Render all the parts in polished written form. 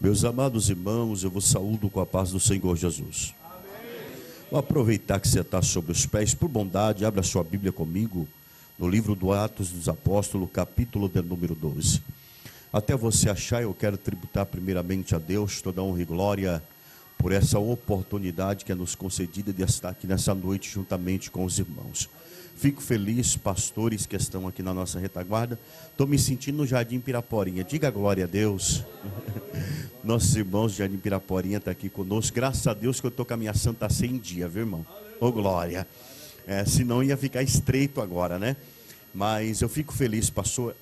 Meus amados irmãos, eu vos saúdo com a paz do Senhor Jesus. Vou aproveitar que você está sobre os pés, por bondade, abra sua Bíblia comigo, no livro do Atos dos Apóstolos, capítulo de número 12. Até você achar, eu quero tributar primeiramente a Deus toda a honra e glória por essa oportunidade que é nos concedida de estar aqui nessa noite juntamente com os irmãos. Fico feliz, pastores que estão aqui na nossa retaguarda. Estou me sentindo no Jardim Piraporinha. Diga glória a Deus. Nossos irmãos do Jardim Piraporinha estão aqui conosco. Graças a Deus que eu estou com a minha Santa Ceia em dia, viu, irmão? Ô, glória. Senão ia ficar estreito agora, né? Mas eu fico feliz, pastor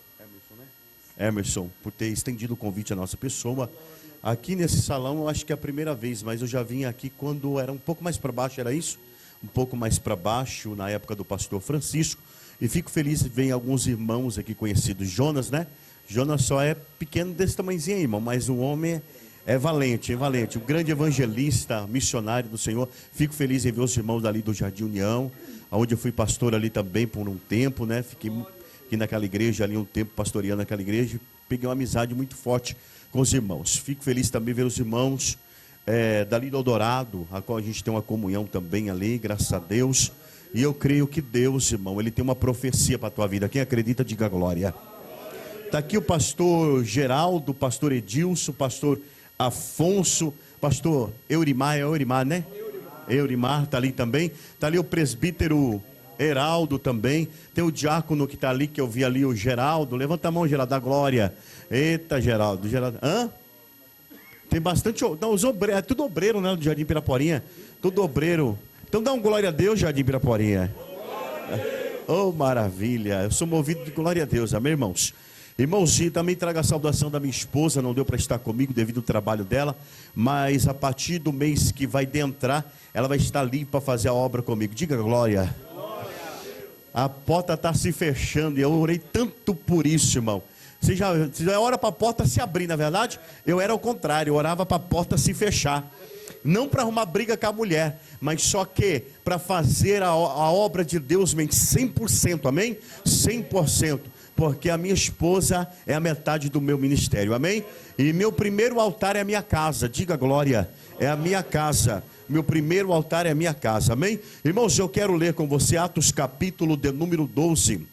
Emerson, por ter estendido o convite à nossa pessoa. Aqui nesse salão, eu acho que é a primeira vez, mas eu já vim aqui quando era um pouco mais para baixo, era isso? Um pouco mais para baixo, na época do pastor Francisco, e fico feliz de ver alguns irmãos aqui conhecidos. Jonas, né? Jonas só é pequeno desse tamanhozinho aí, irmão, mas o homem é valente, um grande evangelista, missionário do Senhor. Fico feliz em ver os irmãos dali do Jardim União, onde eu fui pastor ali também por um tempo, né? Fiquei aqui naquela igreja ali um tempo, pastoreando naquela igreja, peguei uma amizade muito forte com os irmãos. Fico feliz também ver os irmãos dali do Eldorado, a qual a gente tem uma comunhão também ali, graças a Deus. E eu creio que Deus, irmão, Ele tem uma profecia para a tua vida. Quem acredita, diga glória. Está aqui o pastor Geraldo, pastor Edilson, pastor Afonso, pastor Eurimar, né? Eurimar está ali também. Está ali o presbítero Heraldo também. Tem o diácono que está ali, que eu vi ali, o Geraldo. Levanta a mão, Geraldo, da glória. Eita, Geraldo. Hã? Tem bastante. Não, os obreiros, é tudo obreiro, né? Do Jardim Piraporinha. Tudo obreiro. Então dá um glória a Deus, Jardim Piraporinha. Oh, maravilha. Eu sou movido de glória a Deus, amém, irmãos? Irmãozinho, também trago a saudação da minha esposa. Não deu para estar comigo devido ao trabalho dela, mas a partir do mês que vai adentrar, ela vai estar livre para fazer a obra comigo. Diga glória. A porta está se fechando e eu orei tanto por isso, irmão. Você já ora para a porta se abrir, na verdade? Eu era ao contrário, eu orava para a porta se fechar. Não para arrumar briga com a mulher, mas só que para fazer a obra de Deus 100%, amém? 100%, porque a minha esposa é a metade do meu ministério, amém? E meu primeiro altar é a minha casa, diga glória, é a minha casa. Meu primeiro altar é a minha casa, amém? Irmãos, eu quero ler com você Atos capítulo de número 12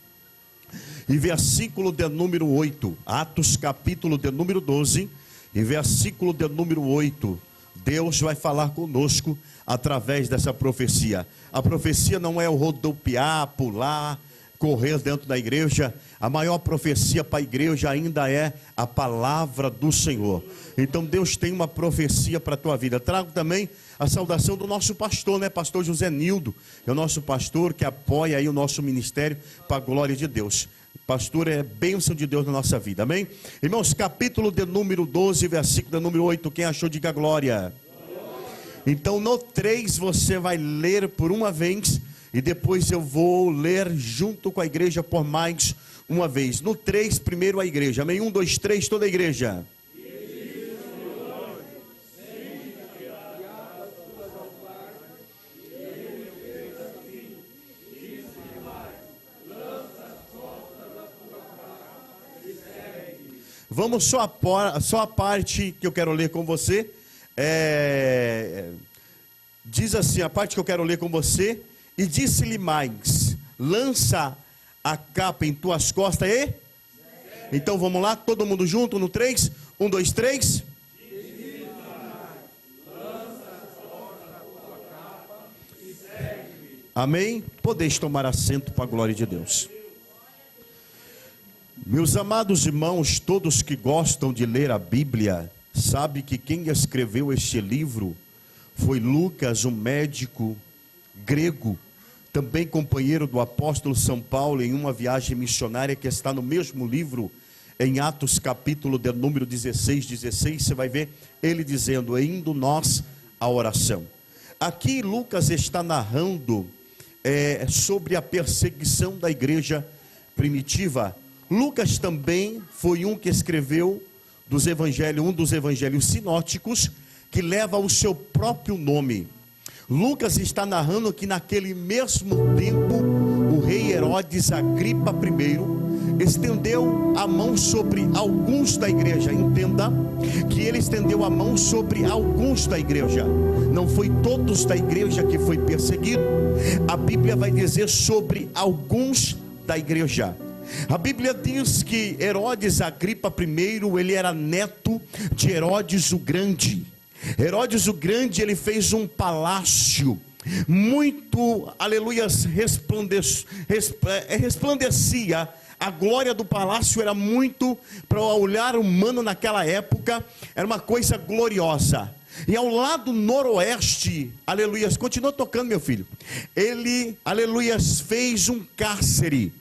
e versículo de número 8. Atos capítulo de número 12 e versículo de número 8. Deus vai falar conosco através dessa profecia. A profecia não é o rodopiar, pular, correr dentro da igreja. A maior profecia para a igreja ainda é a palavra do Senhor. Então Deus tem uma profecia para a tua vida. Trago também a saudação do nosso pastor, né? Pastor José Nildo, é o nosso pastor que apoia aí o nosso ministério para a glória de Deus. Pastor é bênção de Deus na nossa vida, amém? Irmãos, capítulo de número 12, versículo de número 8, quem achou, diga glória. Então no 3 você vai ler por uma vez e depois eu vou ler junto com a igreja por mais uma vez. No 3, primeiro a igreja, amém? 1, 2, 3, toda a igreja. Vamos só a parte que eu quero ler com você. Diz assim, a parte que eu quero ler com você. E disse-lhe mais: lança a capa em tuas costas e... Então vamos lá, todo mundo junto no 3. 1, 2, 3. Amém? Podeis tomar assento para a glória de Deus. Meus amados irmãos, todos que gostam de ler a Bíblia, sabe que quem escreveu este livro foi Lucas, um médico grego, também companheiro do apóstolo São Paulo em uma viagem missionária que está no mesmo livro, em Atos capítulo de número 16, você vai ver ele dizendo: indo nós à oração. Aqui Lucas está narrando sobre a perseguição da igreja primitiva. Lucas também foi um que escreveu um dos evangelhos sinóticos, que leva o seu próprio nome. Lucas está narrando que naquele mesmo tempo o rei Herodes Agripa I estendeu a mão sobre alguns da igreja. Entenda que ele estendeu a mão sobre alguns da igreja. Não foi todos da igreja que foi perseguido. A Bíblia vai dizer sobre alguns da igreja. A Bíblia diz que Herodes Agripa I, ele era neto de Herodes o Grande. Herodes o Grande, ele fez um palácio muito, aleluia, resplandecia. A glória do palácio era muito, para o olhar humano naquela época, era uma coisa gloriosa. E ao lado noroeste, aleluias, continua tocando, meu filho. Ele, aleluias, fez um cárcere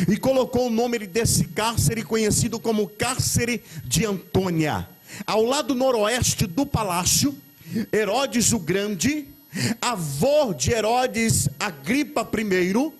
e colocou o nome desse cárcere conhecido como Cárcere de Antônia. Ao lado noroeste do palácio, Herodes o Grande, avô de Herodes Agripa I,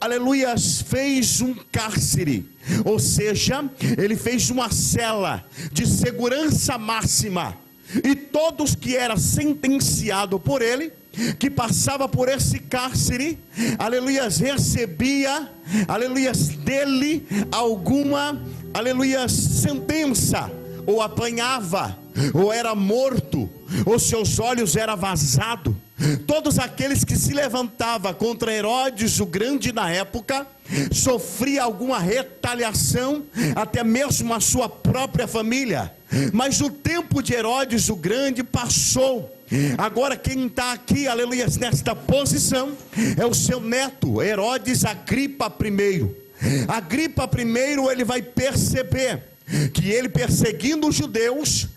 aleluias, fez um cárcere, ou seja, ele fez uma cela de segurança máxima, e todos que eram sentenciados por ele, que passava por esse cárcere, aleluias, recebia, aleluias, dele alguma, aleluias, sentença, ou apanhava, ou era morto, ou seus olhos eram vazados. Todos aqueles que se levantavam contra Herodes o Grande na época, sofria alguma retaliação, até mesmo a sua própria família. Mas o tempo de Herodes o Grande passou. Agora quem está aqui, aleluia, nesta posição, é o seu neto, Herodes Agripa I. Agripa I, ele vai perceber que ele perseguindo os judeus,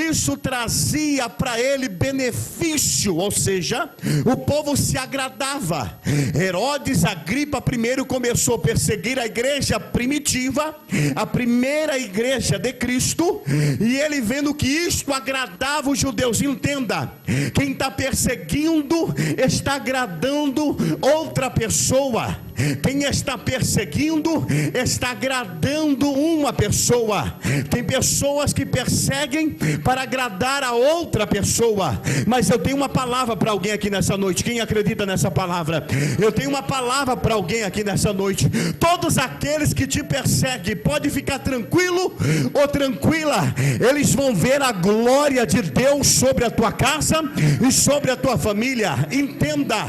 isso trazia para ele benefício, ou seja, o povo se agradava. Herodes Agripa I começou a perseguir a igreja primitiva, a primeira igreja de Cristo, e ele vendo que isto agradava os judeus. Entenda, quem está perseguindo está agradando outra pessoa. Quem está perseguindo está agradando uma pessoa. Tem pessoas que perseguem para agradar a outra pessoa. Mas eu tenho uma palavra para alguém aqui nessa noite. Quem acredita nessa palavra? Eu tenho uma palavra para alguém aqui nessa noite. Todos aqueles que te perseguem, pode ficar tranquilo ou tranquila, eles vão ver a glória de Deus sobre a tua casa e sobre a tua família. Entenda,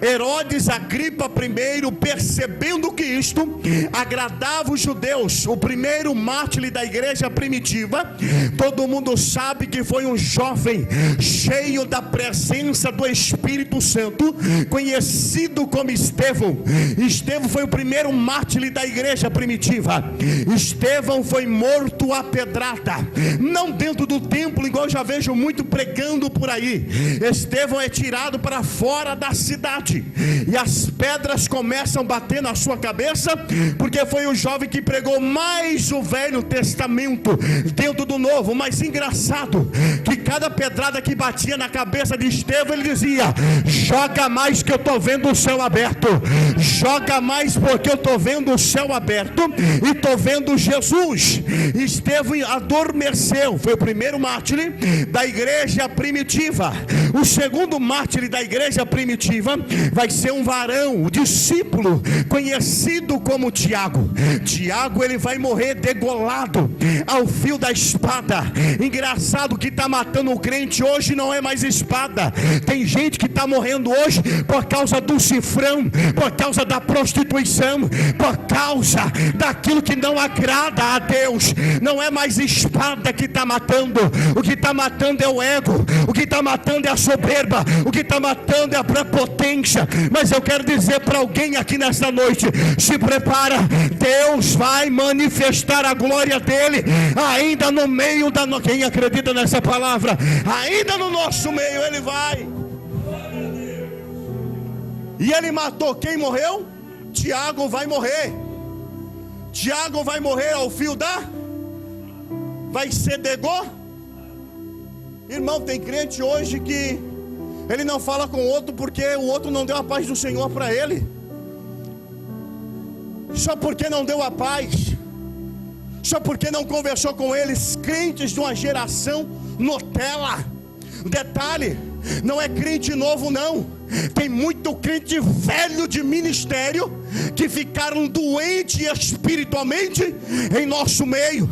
Herodes Agripa I, percebendo que isto agradava os judeus, o primeiro mártir da igreja primitiva, todo mundo sabe que foi um jovem cheio da presença do Espírito Santo, conhecido como Estevão. Estevão foi o primeiro mártir da igreja primitiva. Estevão foi morto a pedrada, não dentro do templo, igual eu já vejo muito pregando por aí. Estevão é tirado para fora da cidade, e as pedras começam a bater na sua cabeça, porque foi o jovem que pregou mais o Velho Testamento dentro do Novo. Mas engraçado que cada pedrada que batia na cabeça de Estevão, ele dizia: joga mais que eu estou vendo o céu aberto, joga mais porque eu estou vendo o céu aberto e estou vendo Jesus. Estevão adormeceu, foi o primeiro mártir da igreja primitiva. O segundo mártir da igreja primitiva vai ser um varão, o discípulo conhecido como Tiago. Tiago, ele vai morrer degolado ao fio da espada. Engraçado que está matando o crente hoje não é mais espada. Tem gente que está morrendo hoje por causa do cifrão, por causa da prostituição, por causa daquilo que não agrada a Deus. Não é mais espada que está matando. O que está matando é o ego, o que está matando é a soberba, o que está matando é a prepotência. Mas eu quero dizer para alguém aqui nesta noite: se prepara, Deus vai manifestar a glória dele ainda no meio da quem acredita nessa palavra, ainda no nosso meio ele vai. E ele matou quem morreu? Tiago vai morrer. Tiago vai morrer ao fio da, vai ser degó. Irmão, tem crente hoje que ele não fala com o outro porque o outro não deu a paz do Senhor para ele. Só porque não deu a paz, só porque não conversou com eles. Crentes de uma geração Nutella, Detalhe, não é crente novo não. Tem muito crente velho de ministério que ficaram doentes espiritualmente em nosso meio.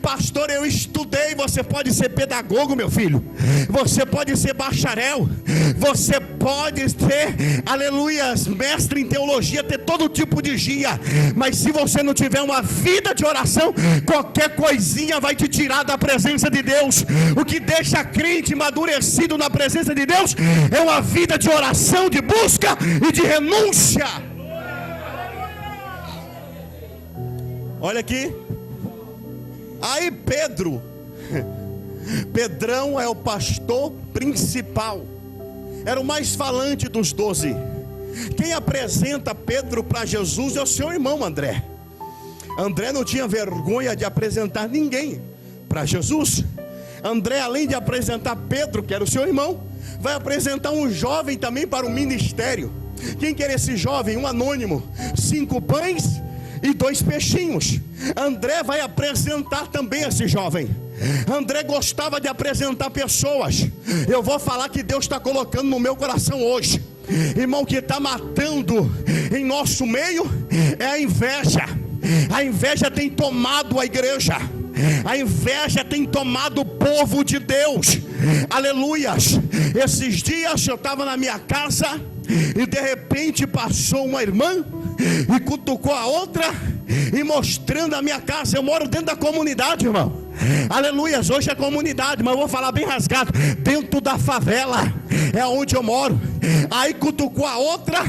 Pastor, eu estudei. Você pode ser pedagogo, meu filho. Você pode ser bacharel. Você pode ser, aleluias, mestre em teologia, ter todo tipo de gia. Mas se você não tiver uma vida de oração, qualquer coisinha vai te tirar da presença de Deus. O que deixa crente amadurecido na presença de Deus é uma vida de oração, de busca e de renúncia. Olha aqui. Aí Pedrão é o pastor principal, era o mais falante dos 12. Quem apresenta Pedro para Jesus é o seu irmão André. André não tinha vergonha de apresentar ninguém para Jesus. André, além de apresentar Pedro, que era o seu irmão, vai apresentar um jovem também para o ministério. Quem que era esse jovem? Um anônimo. 5 pães e 2 peixinhos. André vai apresentar também esse jovem. André gostava de apresentar pessoas. Eu vou falar que Deus está colocando no meu coração hoje, irmão, que está matando em nosso meio é a inveja. A inveja tem tomado a igreja. A inveja tem tomado o povo de Deus. Aleluias. Esses dias eu estava na minha casa e de repente passou uma irmã e cutucou a outra e mostrando a minha casa. Eu moro dentro da comunidade, irmão. Aleluias, hoje é comunidade, mas eu vou falar bem rasgado. Dentro da favela é onde eu moro. Aí cutucou a outra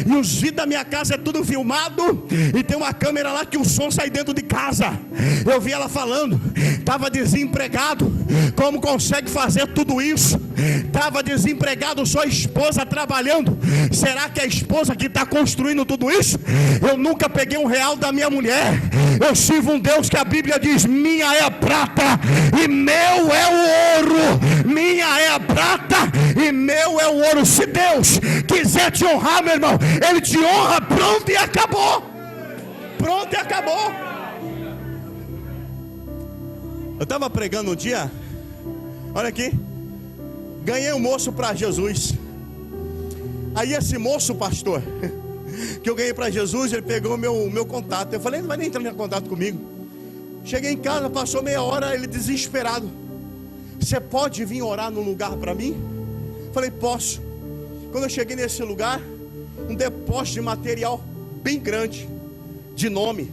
e os vídeos da minha casa é tudo filmado. E tem uma câmera lá que o som sai dentro de casa. Eu vi ela falando, estava desempregado. Como consegue fazer tudo isso? Estava desempregado, sua esposa trabalhando. Será que é a esposa que está construindo tudo isso? Eu nunca peguei R$1 da minha mulher. Eu sirvo um Deus que a Bíblia diz: minha é a prata e meu é o ouro. Minha é a prata e meu é o ouro. Se Deus quiser te honrar, meu irmão, Ele te honra. Pronto e acabou. Pronto e acabou. Eu estava pregando um dia, olha aqui, ganhei um moço para Jesus. Aí esse moço, pastor, que eu ganhei para Jesus, ele pegou meu contato. Eu falei, não vai nem entrar em contato comigo. Cheguei em casa, passou meia hora, ele desesperado: você pode vir orar no lugar para mim? Falei, posso. Quando eu cheguei nesse lugar, um depósito de material bem grande, de nome.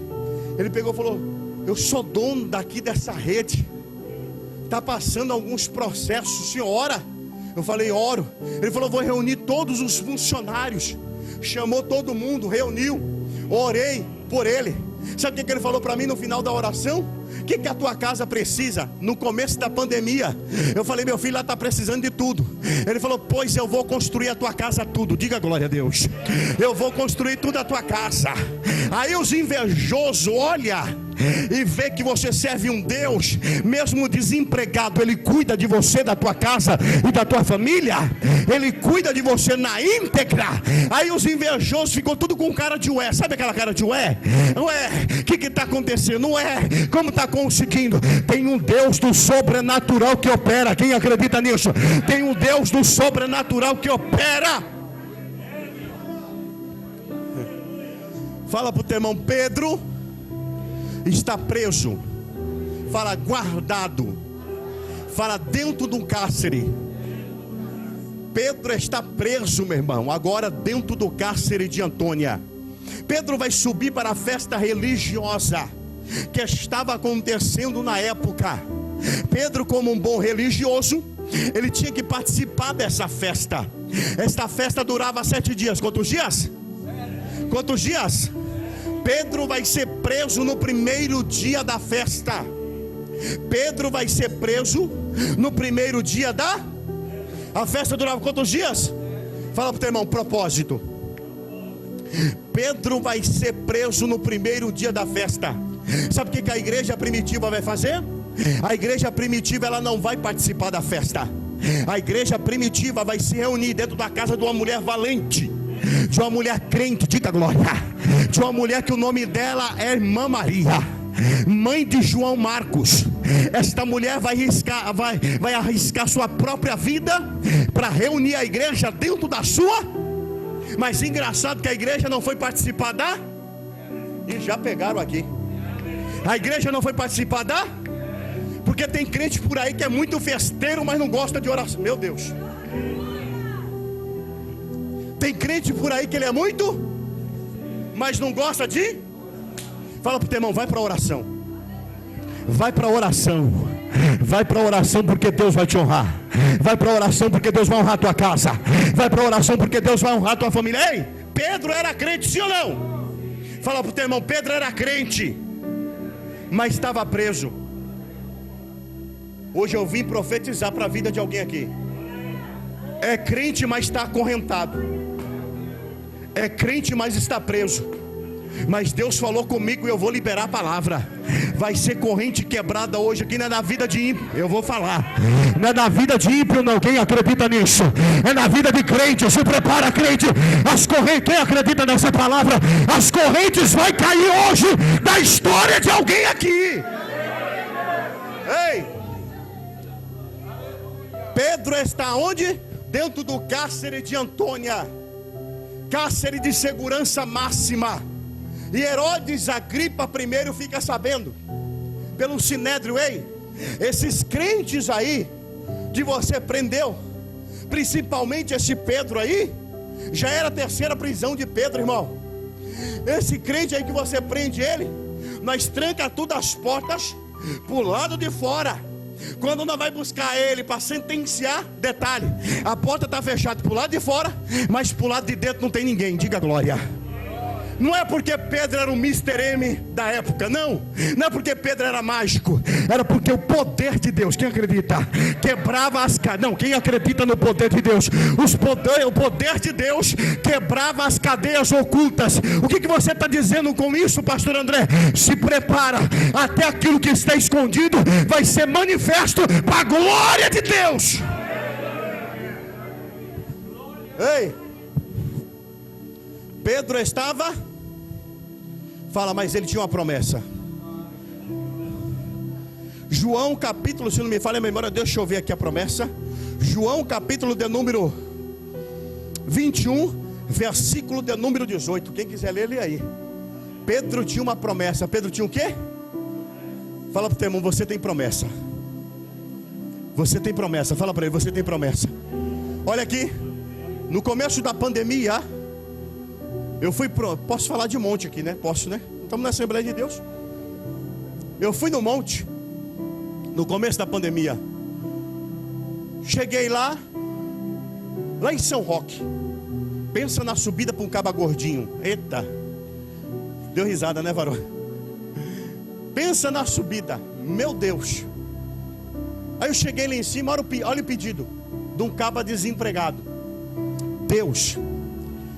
Ele pegou e falou, eu sou dono daqui dessa rede, está passando alguns processos, o senhor ora? Eu falei, oro. Ele falou, vou reunir todos os funcionários. Chamou todo mundo, reuniu, orei por ele. Sabe o que ele falou para mim no final da oração? O que a tua casa precisa? No começo da pandemia, eu falei, meu filho, ela está precisando de tudo. Ele falou, pois eu vou construir a tua casa tudo. Diga glória a Deus. Eu vou construir tudo a tua casa. Aí os invejosos olham e vê que você serve um Deus, mesmo desempregado, Ele cuida de você, da tua casa e da tua família. Ele cuida de você na íntegra. Aí os invejosos ficam tudo com cara de ué. Sabe aquela cara de ué? Ué, o que está acontecendo? Ué, como está conseguindo? Tem um Deus do sobrenatural que opera. Quem acredita nisso? Tem um Deus do sobrenatural que opera. Fala para o teu irmão, Pedro está preso. Fala, guardado. Fala, dentro do cárcere. Pedro está preso, meu irmão, agora dentro do cárcere de Antônia. Pedro vai subir para a festa religiosa que estava acontecendo na época. Pedro, como um bom religioso, ele tinha que participar dessa festa. Esta festa durava 7 dias. Quantos dias? Quantos dias? Pedro vai ser preso no primeiro dia da festa. Pedro vai ser preso no primeiro dia da... A festa durava quantos dias? Fala para o teu irmão, propósito. Pedro vai ser preso no primeiro dia da festa. Sabe o que a igreja primitiva vai fazer? A igreja primitiva, ela não vai participar da festa. A igreja primitiva vai se reunir dentro da casa de uma mulher valente, de uma mulher crente, diga glória, de uma mulher que o nome dela é Irmã Maria, mãe de João Marcos. esta mulher vai arriscar sua própria vida para reunir a igreja dentro da sua. Mas engraçado que a igreja não foi participar da. E já pegaram aqui. A igreja não foi participar da. Porque tem crente por aí que é muito festeiro, mas não gosta de oração. Meu Deus. Tem crente por aí que ele é muito, mas não gosta de. Fala pro teu irmão, vai para a oração. Vai para a oração. Vai para a oração porque Deus vai te honrar. Vai para a oração porque Deus vai honrar a tua casa. Vai para a oração porque Deus vai honrar a tua família. Ei, Pedro era crente, sim ou não? Fala pro teu irmão, Pedro era crente, mas estava preso. Hoje eu vim profetizar para a vida de alguém aqui. É crente, mas está acorrentado. É crente, mas está preso. Mas Deus falou comigo e eu vou liberar a palavra. Vai ser corrente quebrada hoje aqui, não é na vida de ímpio. Eu vou falar. Não é na vida de ímpio não, quem acredita nisso? É na vida de crente, se prepara crente. As correntes, quem acredita nessa palavra? As correntes vai cair hoje da história de alguém aqui. Ei, Pedro está onde? Dentro do cárcere de Antônia. Cárcere de segurança máxima. E Herodes Agripa I fica sabendo pelo Sinédrio. Ei, esses crentes aí que você prendeu, principalmente esse Pedro aí, já era a terceira prisão de Pedro, irmão. Esse crente aí que você prende ele, nós tranca tudo as portas pro lado de fora. Quando nós vai buscar ele para sentenciar, detalhe, a porta está fechada pro lado de fora, mas pro lado de dentro não tem ninguém. Diga glória. Não é porque Pedro era o Mr. M da época, não. Não é porque Pedro era mágico. Era porque o poder de Deus, quem acredita? Quebrava as cadeias. Não, quem acredita no poder de Deus? O poder de Deus quebrava as cadeias ocultas. O que você está dizendo com isso, pastor André? Se prepara, até aquilo que está escondido vai ser manifesto para a glória de Deus. Ei, Pedro estava... Fala, mas ele tinha uma promessa. João capítulo, se não me falha a memória, deixa eu ver aqui a promessa. João capítulo de número 21, versículo de número 18. Quem quiser ler, lê aí. Pedro tinha uma promessa. Pedro tinha o quê? Fala para o teu irmão, você tem promessa. Você tem promessa. Fala para ele, você tem promessa. Olha aqui, no começo da pandemia, eu fui posso falar de monte aqui, né? Posso, né? Estamos na Assembleia de Deus. Eu fui no monte no começo da pandemia. Cheguei lá em São Roque. Pensa na subida para um caba gordinho. Eita, deu risada, né, varão? Pensa na subida, meu Deus. Aí eu cheguei lá em cima, olha o pedido de um caba desempregado. Deus,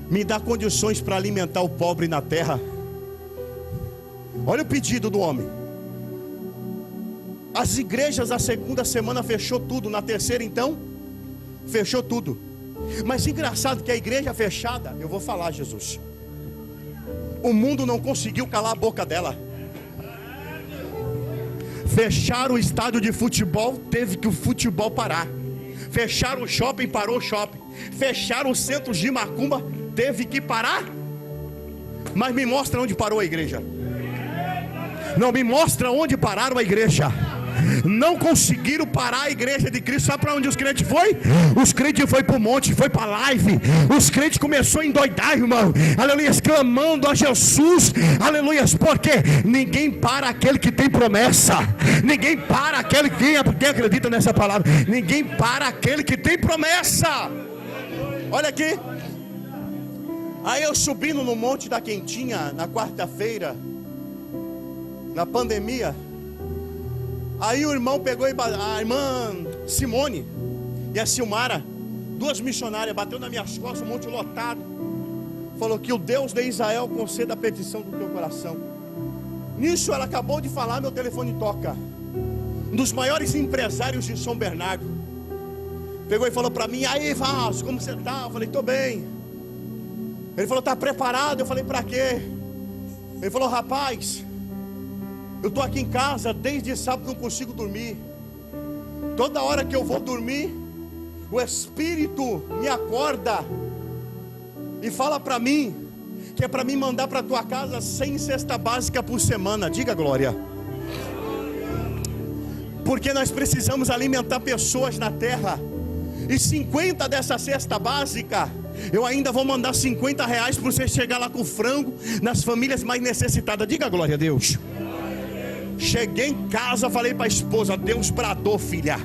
me dá condições para alimentar o pobre na terra. Olha o pedido do homem. As igrejas, a segunda semana fechou tudo. Na terceira então, fechou tudo. Mas engraçado que a igreja fechada, eu vou falar, Jesus, o mundo não conseguiu calar a boca dela. Fecharam o estádio de futebol, teve que o futebol parar. Fecharam o shopping, parou o shopping. Fecharam o centro de macumba, teve que parar. Mas me mostra onde parou a igreja. Não, me mostra onde pararam a igreja. Não conseguiram parar a igreja de Cristo. Sabe para onde os crentes foi? Os crentes foi para o monte, foi para a live. Os crentes começaram a endoidar, irmão. Aleluia, clamando a Jesus. Aleluia, porque ninguém para aquele que tem promessa. Ninguém para aquele que quem acredita nessa palavra. Ninguém para aquele que tem promessa. Olha aqui. Aí eu subindo no Monte da Quentinha na quarta-feira, na pandemia. Aí o irmão pegou a irmã Simone e a Silmara, duas missionárias, bateu nas minhas costas, um monte lotado. Falou que o Deus de Israel conceda a petição do teu coração. Nisso ela acabou de falar, meu telefone toca. Um dos maiores empresários de São Bernardo pegou e falou para mim: aí Vasco, como você está? Eu falei: estou bem. Ele falou: está preparado? Eu falei: para quê? Ele falou: rapaz, Eu estou aqui em casa desde sábado, não consigo dormir. Toda hora que eu vou dormir, o Espírito me acorda e fala para mim que é para mim mandar para tua casa 100 cesta básica por semana. Diga glória. Porque nós precisamos alimentar pessoas na terra. E 50 dessa cesta básica, eu ainda vou mandar R$50 para você chegar lá com frango nas famílias mais necessitadas. Diga glória a Deus. Cheguei em casa, falei para a esposa: Deus bradou, filha,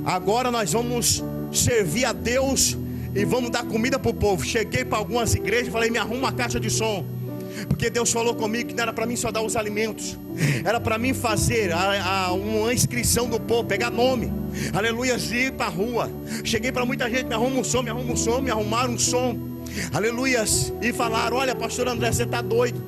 agora nós vamos servir a Deus e vamos dar comida para o povo. Cheguei para algumas igrejas, falei: me arruma uma caixa de som, porque Deus falou comigo que não era para mim só dar os alimentos, era para mim fazer uma inscrição do povo, pegar nome, aleluia, e ir para a rua. Cheguei para muita gente: me arruma um som, me arruma um som. Me arrumaram um som, aleluias, e falaram: olha, pastor André, você está doido,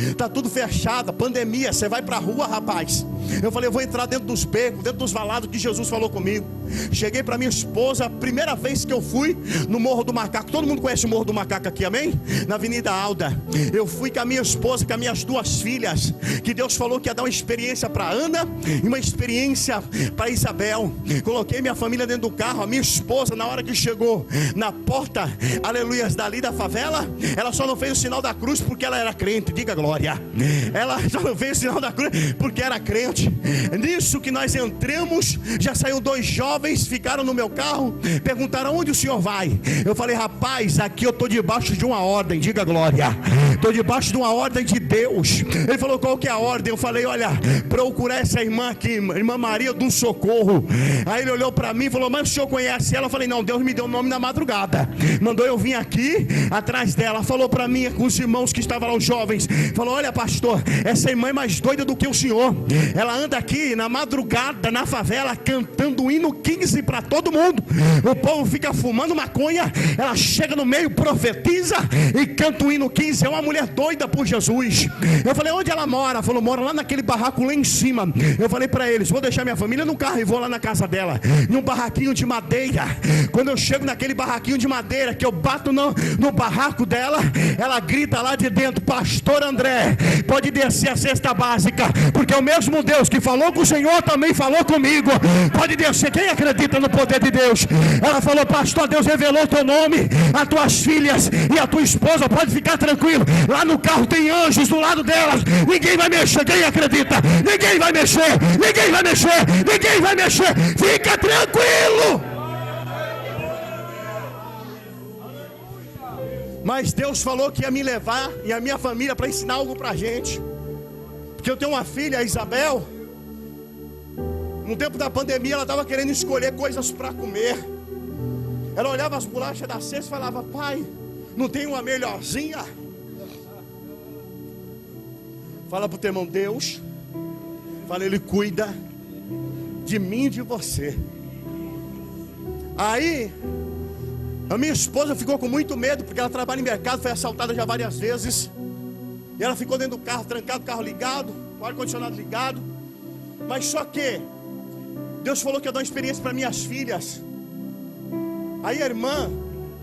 está tudo fechado, pandemia, você vai para a rua, rapaz. Eu falei: eu vou entrar dentro dos becos, dentro dos valados que Jesus falou comigo. Cheguei para minha esposa, a primeira vez que eu fui no Morro do Macaco. Todo mundo conhece o Morro do Macaco aqui, amém? Na Avenida Alda. Eu fui com a minha esposa, com as minhas 2 filhas, que Deus falou que ia dar uma experiência para Ana e uma experiência para Isabel. Coloquei minha família dentro do carro. A minha esposa, na hora que chegou na porta, aleluias, dali da favela, ela só não fez o sinal da cruz porque ela era crente. Diga glória. Ela só não fez o sinal da cruz porque era crente. Nisso que nós entramos, já saiu 2 jovens, ficaram no meu carro, perguntaram: onde o senhor vai? Eu falei: rapaz, aqui eu estou debaixo de uma ordem. Diga glória. Estou debaixo de uma ordem de Deus. Ele falou: qual que é a ordem? Eu falei: olha, procurar essa irmã aqui, irmã Maria do Socorro. Aí ele olhou para mim e falou: mas o senhor conhece ela? Eu falei: não, Deus me deu o nome na madrugada, mandou eu vir aqui atrás dela. Falou para mim, com os irmãos que estavam lá, os jovens, falou: olha, pastor, essa irmã é mais doida do que o senhor. Ela anda aqui na madrugada, na favela, cantando o hino 15 para todo mundo. O povo fica fumando maconha, ela chega no meio, profetiza e canta o hino 15. É uma mulher doida por Jesus. Eu falei: onde ela mora? Ela falou: mora lá naquele barraco lá em cima. Eu falei para eles: vou deixar minha família no carro e vou lá na casa dela, num barraquinho de madeira. Quando eu chego naquele barraquinho de madeira, que eu bato no barraco dela, ela grita lá de dentro: pastor André, pode descer a cesta básica, porque o mesmo Deus que falou com o Senhor também falou comigo. Pode descer. Quem acredita no poder de Deus? Ela falou: pastor, Deus revelou teu nome, as tuas filhas e a tua esposa, pode ficar tranquilo, lá no carro tem anjos do lado delas, ninguém vai mexer. Quem acredita? Ninguém vai mexer, ninguém vai mexer, ninguém vai mexer, fica tranquilo. Mas Deus falou que ia me levar e a minha família para ensinar algo para a gente. Porque eu tenho uma filha, a Isabel. No tempo da pandemia, ela estava querendo escolher coisas para comer. Ela olhava as bolachas da cesta e falava: pai, não tem uma melhorzinha? Fala para o teu irmão: Deus, fala, Ele cuida de mim e de você. Aí a minha esposa ficou com muito medo, porque ela trabalha em mercado, foi assaltada já várias vezes. E ela ficou dentro do carro, trancado, o carro ligado, o ar-condicionado ligado. Mas só que Deus falou que ia dar uma experiência para minhas filhas. Aí a irmã,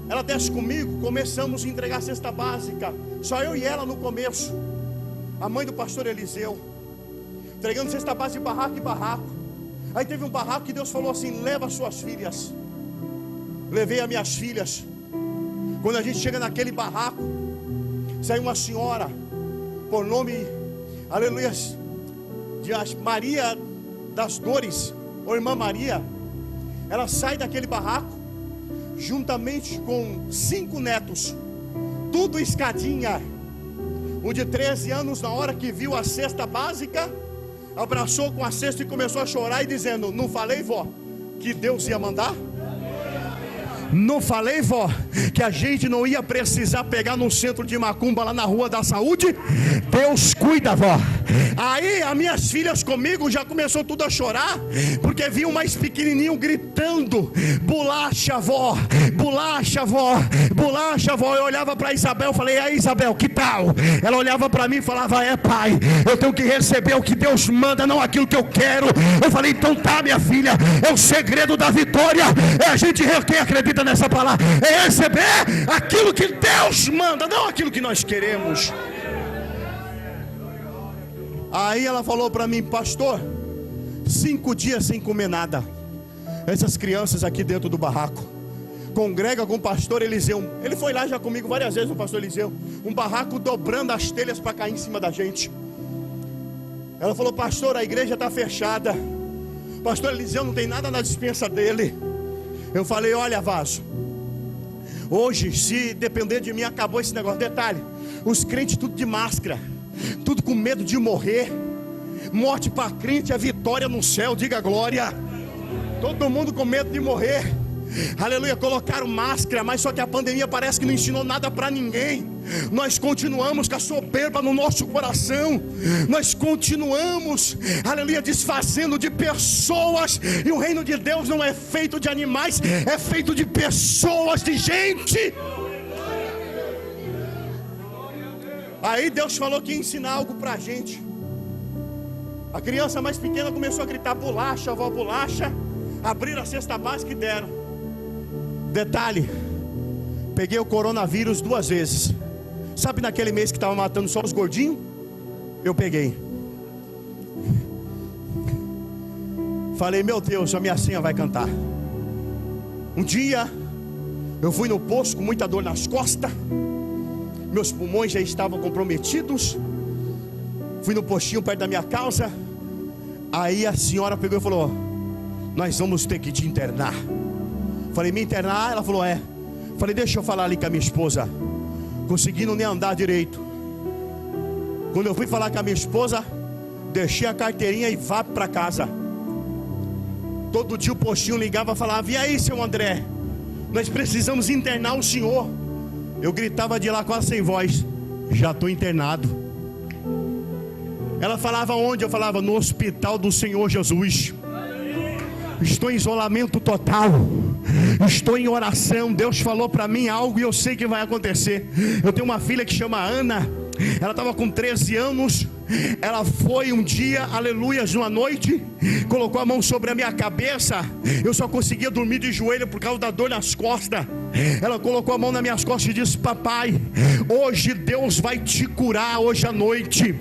ela desce comigo, começamos a entregar a cesta básica, só eu e ela no começo. A mãe do pastor Eliseu, entregando cesta básica de barraco em barraco. Aí teve um barraco que Deus falou assim: leva as suas filhas. Levei as minhas filhas. Quando a gente chega naquele barraco, saiu uma senhora, por nome, aleluia, de Maria das Dores, ou irmã Maria. Ela sai daquele barraco, juntamente com 5 netos, tudo escadinha. O de 13 anos, na hora que viu a cesta básica, abraçou com a cesta e começou a chorar e dizendo: não falei, vó, que Deus ia mandar? Não falei, vó, que a gente não ia precisar pegar no centro de macumba lá na Rua da Saúde? Deus cuida, vó. Aí as minhas filhas comigo já começou tudo a chorar, porque viu o mais pequenininho gritando: bolacha, vó, bolacha, vó, bolacha, vó. Eu olhava para Isabel, falei: aí, Isabel, que tal? Ela olhava para mim e falava: é, pai, eu tenho que receber o que Deus manda, não aquilo que eu quero. Eu falei: então tá, minha filha, é o segredo da vitória, é a gente, quem acredita nessa palavra, é receber aquilo que Deus manda, não aquilo que nós queremos. Aí ela falou para mim: pastor, 5 dias sem comer nada. Essas crianças aqui dentro do barraco congrega com o pastor Eliseu. Ele foi lá já comigo várias vezes, o pastor Eliseu. Um barraco dobrando as telhas para cair em cima da gente. Ela falou: pastor, a igreja está fechada. Pastor Eliseu não tem nada na despensa dele. Eu falei: olha, vaso, hoje, se depender de mim, acabou esse negócio. Detalhe, os crentes tudo de máscara, tudo com medo de morrer. Morte para crente é vitória no céu, diga glória. Todo mundo com medo de morrer. Aleluia, colocaram máscara, mas só que a pandemia parece que não ensinou nada para ninguém. Nós continuamos com a soberba no nosso coração. Nós continuamos, aleluia, desfazendo de pessoas. E o reino de Deus não é feito de animais, é feito de pessoas, de gente. Aí Deus falou que ia ensinar algo pra gente. A criança mais pequena começou a gritar: bolacha, vó, bolacha. Abriram a cesta básica e deram. Detalhe, peguei o coronavírus 2 vezes. Sabe naquele mês que estava matando só os gordinhos? Eu peguei. Falei: meu Deus, a minha senha vai cantar. Um dia eu fui no posto com muita dor nas costas, meus pulmões já estavam comprometidos. Fui no postinho perto da minha casa. Aí a senhora pegou e falou: nós vamos ter que te internar. Falei: me internar? Ela falou: é. Falei: deixa eu falar ali com a minha esposa. Conseguindo nem andar direito. Quando eu fui falar com a minha esposa, deixei a carteirinha e vá para casa. Todo dia o postinho ligava e falava: e aí, seu André, nós precisamos internar o senhor. Eu gritava de lá quase sem voz: já estou internado. Ela falava: onde? Eu falava: no hospital do Senhor Jesus. Estou em isolamento total, estou em oração. Deus falou para mim algo e eu sei que vai acontecer. Eu tenho uma filha que chama Ana. Ela estava com 13 anos. Ela foi um dia, aleluias, uma noite, colocou a mão sobre a minha cabeça. Eu só conseguia dormir de joelho por causa da dor nas costas. Ela colocou a mão nas minhas costas e disse: papai, hoje Deus vai te curar hoje à noite.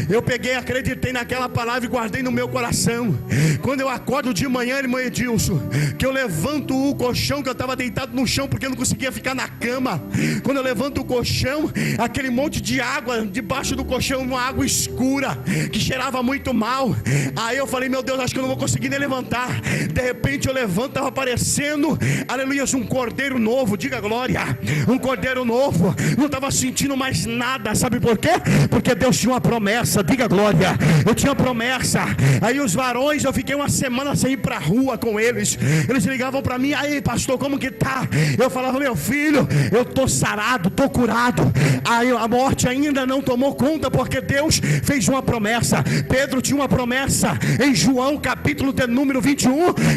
Eu peguei, acreditei naquela palavra e guardei no meu coração. Quando eu acordo de manhã, irmão Edilson, que eu levanto o colchão, que eu estava deitado no chão porque eu não conseguia ficar na cama. Quando eu levanto o colchão, aquele monte de água debaixo do colchão, uma água escura que cheirava muito mal. Aí eu falei: meu Deus, acho que eu não vou conseguir nem levantar. De repente eu levanto, estava aparecendo, aleluia, um cordeiro novo, diga glória. Um cordeiro novo. Não estava sentindo mais nada. Sabe por quê? Porque Deus tinha uma promessa, diga glória. Eu tinha promessa. Aí os varões, eu fiquei uma semana sem ir para a rua com eles. Eles ligavam para mim: aí pastor, como que tá? Eu falava: meu filho, eu tô sarado, tô curado. Aí a morte ainda não tomou conta, porque Deus fez uma promessa. Pedro tinha uma promessa em João capítulo de número 21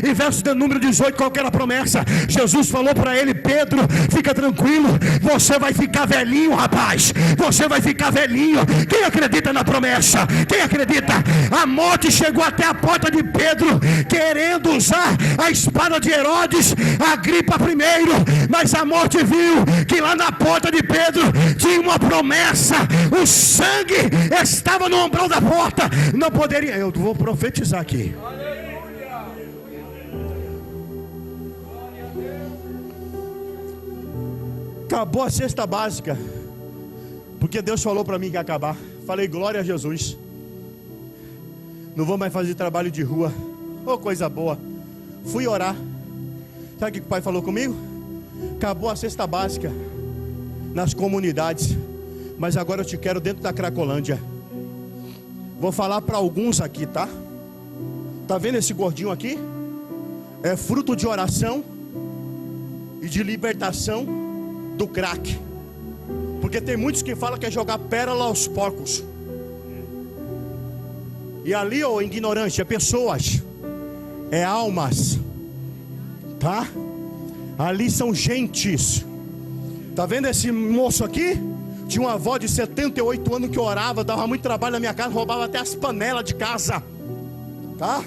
e verso de número 18. Qual que era a promessa? Jesus falou para ele: Pedro, fica tranquilo, você vai ficar velhinho, rapaz. Você vai ficar velhinho. Quem acredita na promessa? Quem acredita? A morte chegou até a porta de Pedro, querendo usar a espada de Herodes, Agripa primeiro, mas a morte viu que lá na porta de Pedro tinha uma promessa. O sangue estava no umbral da porta. Não poderia. Eu vou profetizar aqui. Acabou a cesta básica, porque Deus falou para mim que ia acabar. Falei: glória a Jesus. Não vou mais fazer trabalho de rua. Oh, coisa boa. Fui orar. Sabe o que o pai falou comigo? Acabou a cesta básica nas comunidades, mas agora eu te quero dentro da Cracolândia. Vou falar para alguns aqui, tá? Tá vendo esse gordinho aqui? É fruto de oração e de libertação do crack. Porque tem muitos que falam que é jogar pérola aos porcos. E ali, ó, ignorante, é pessoas, é almas, tá? Ali são gentes. Tá vendo esse moço aqui? Tinha uma avó de 78 anos que orava, dava muito trabalho na minha casa, roubava até as panelas de casa, tá?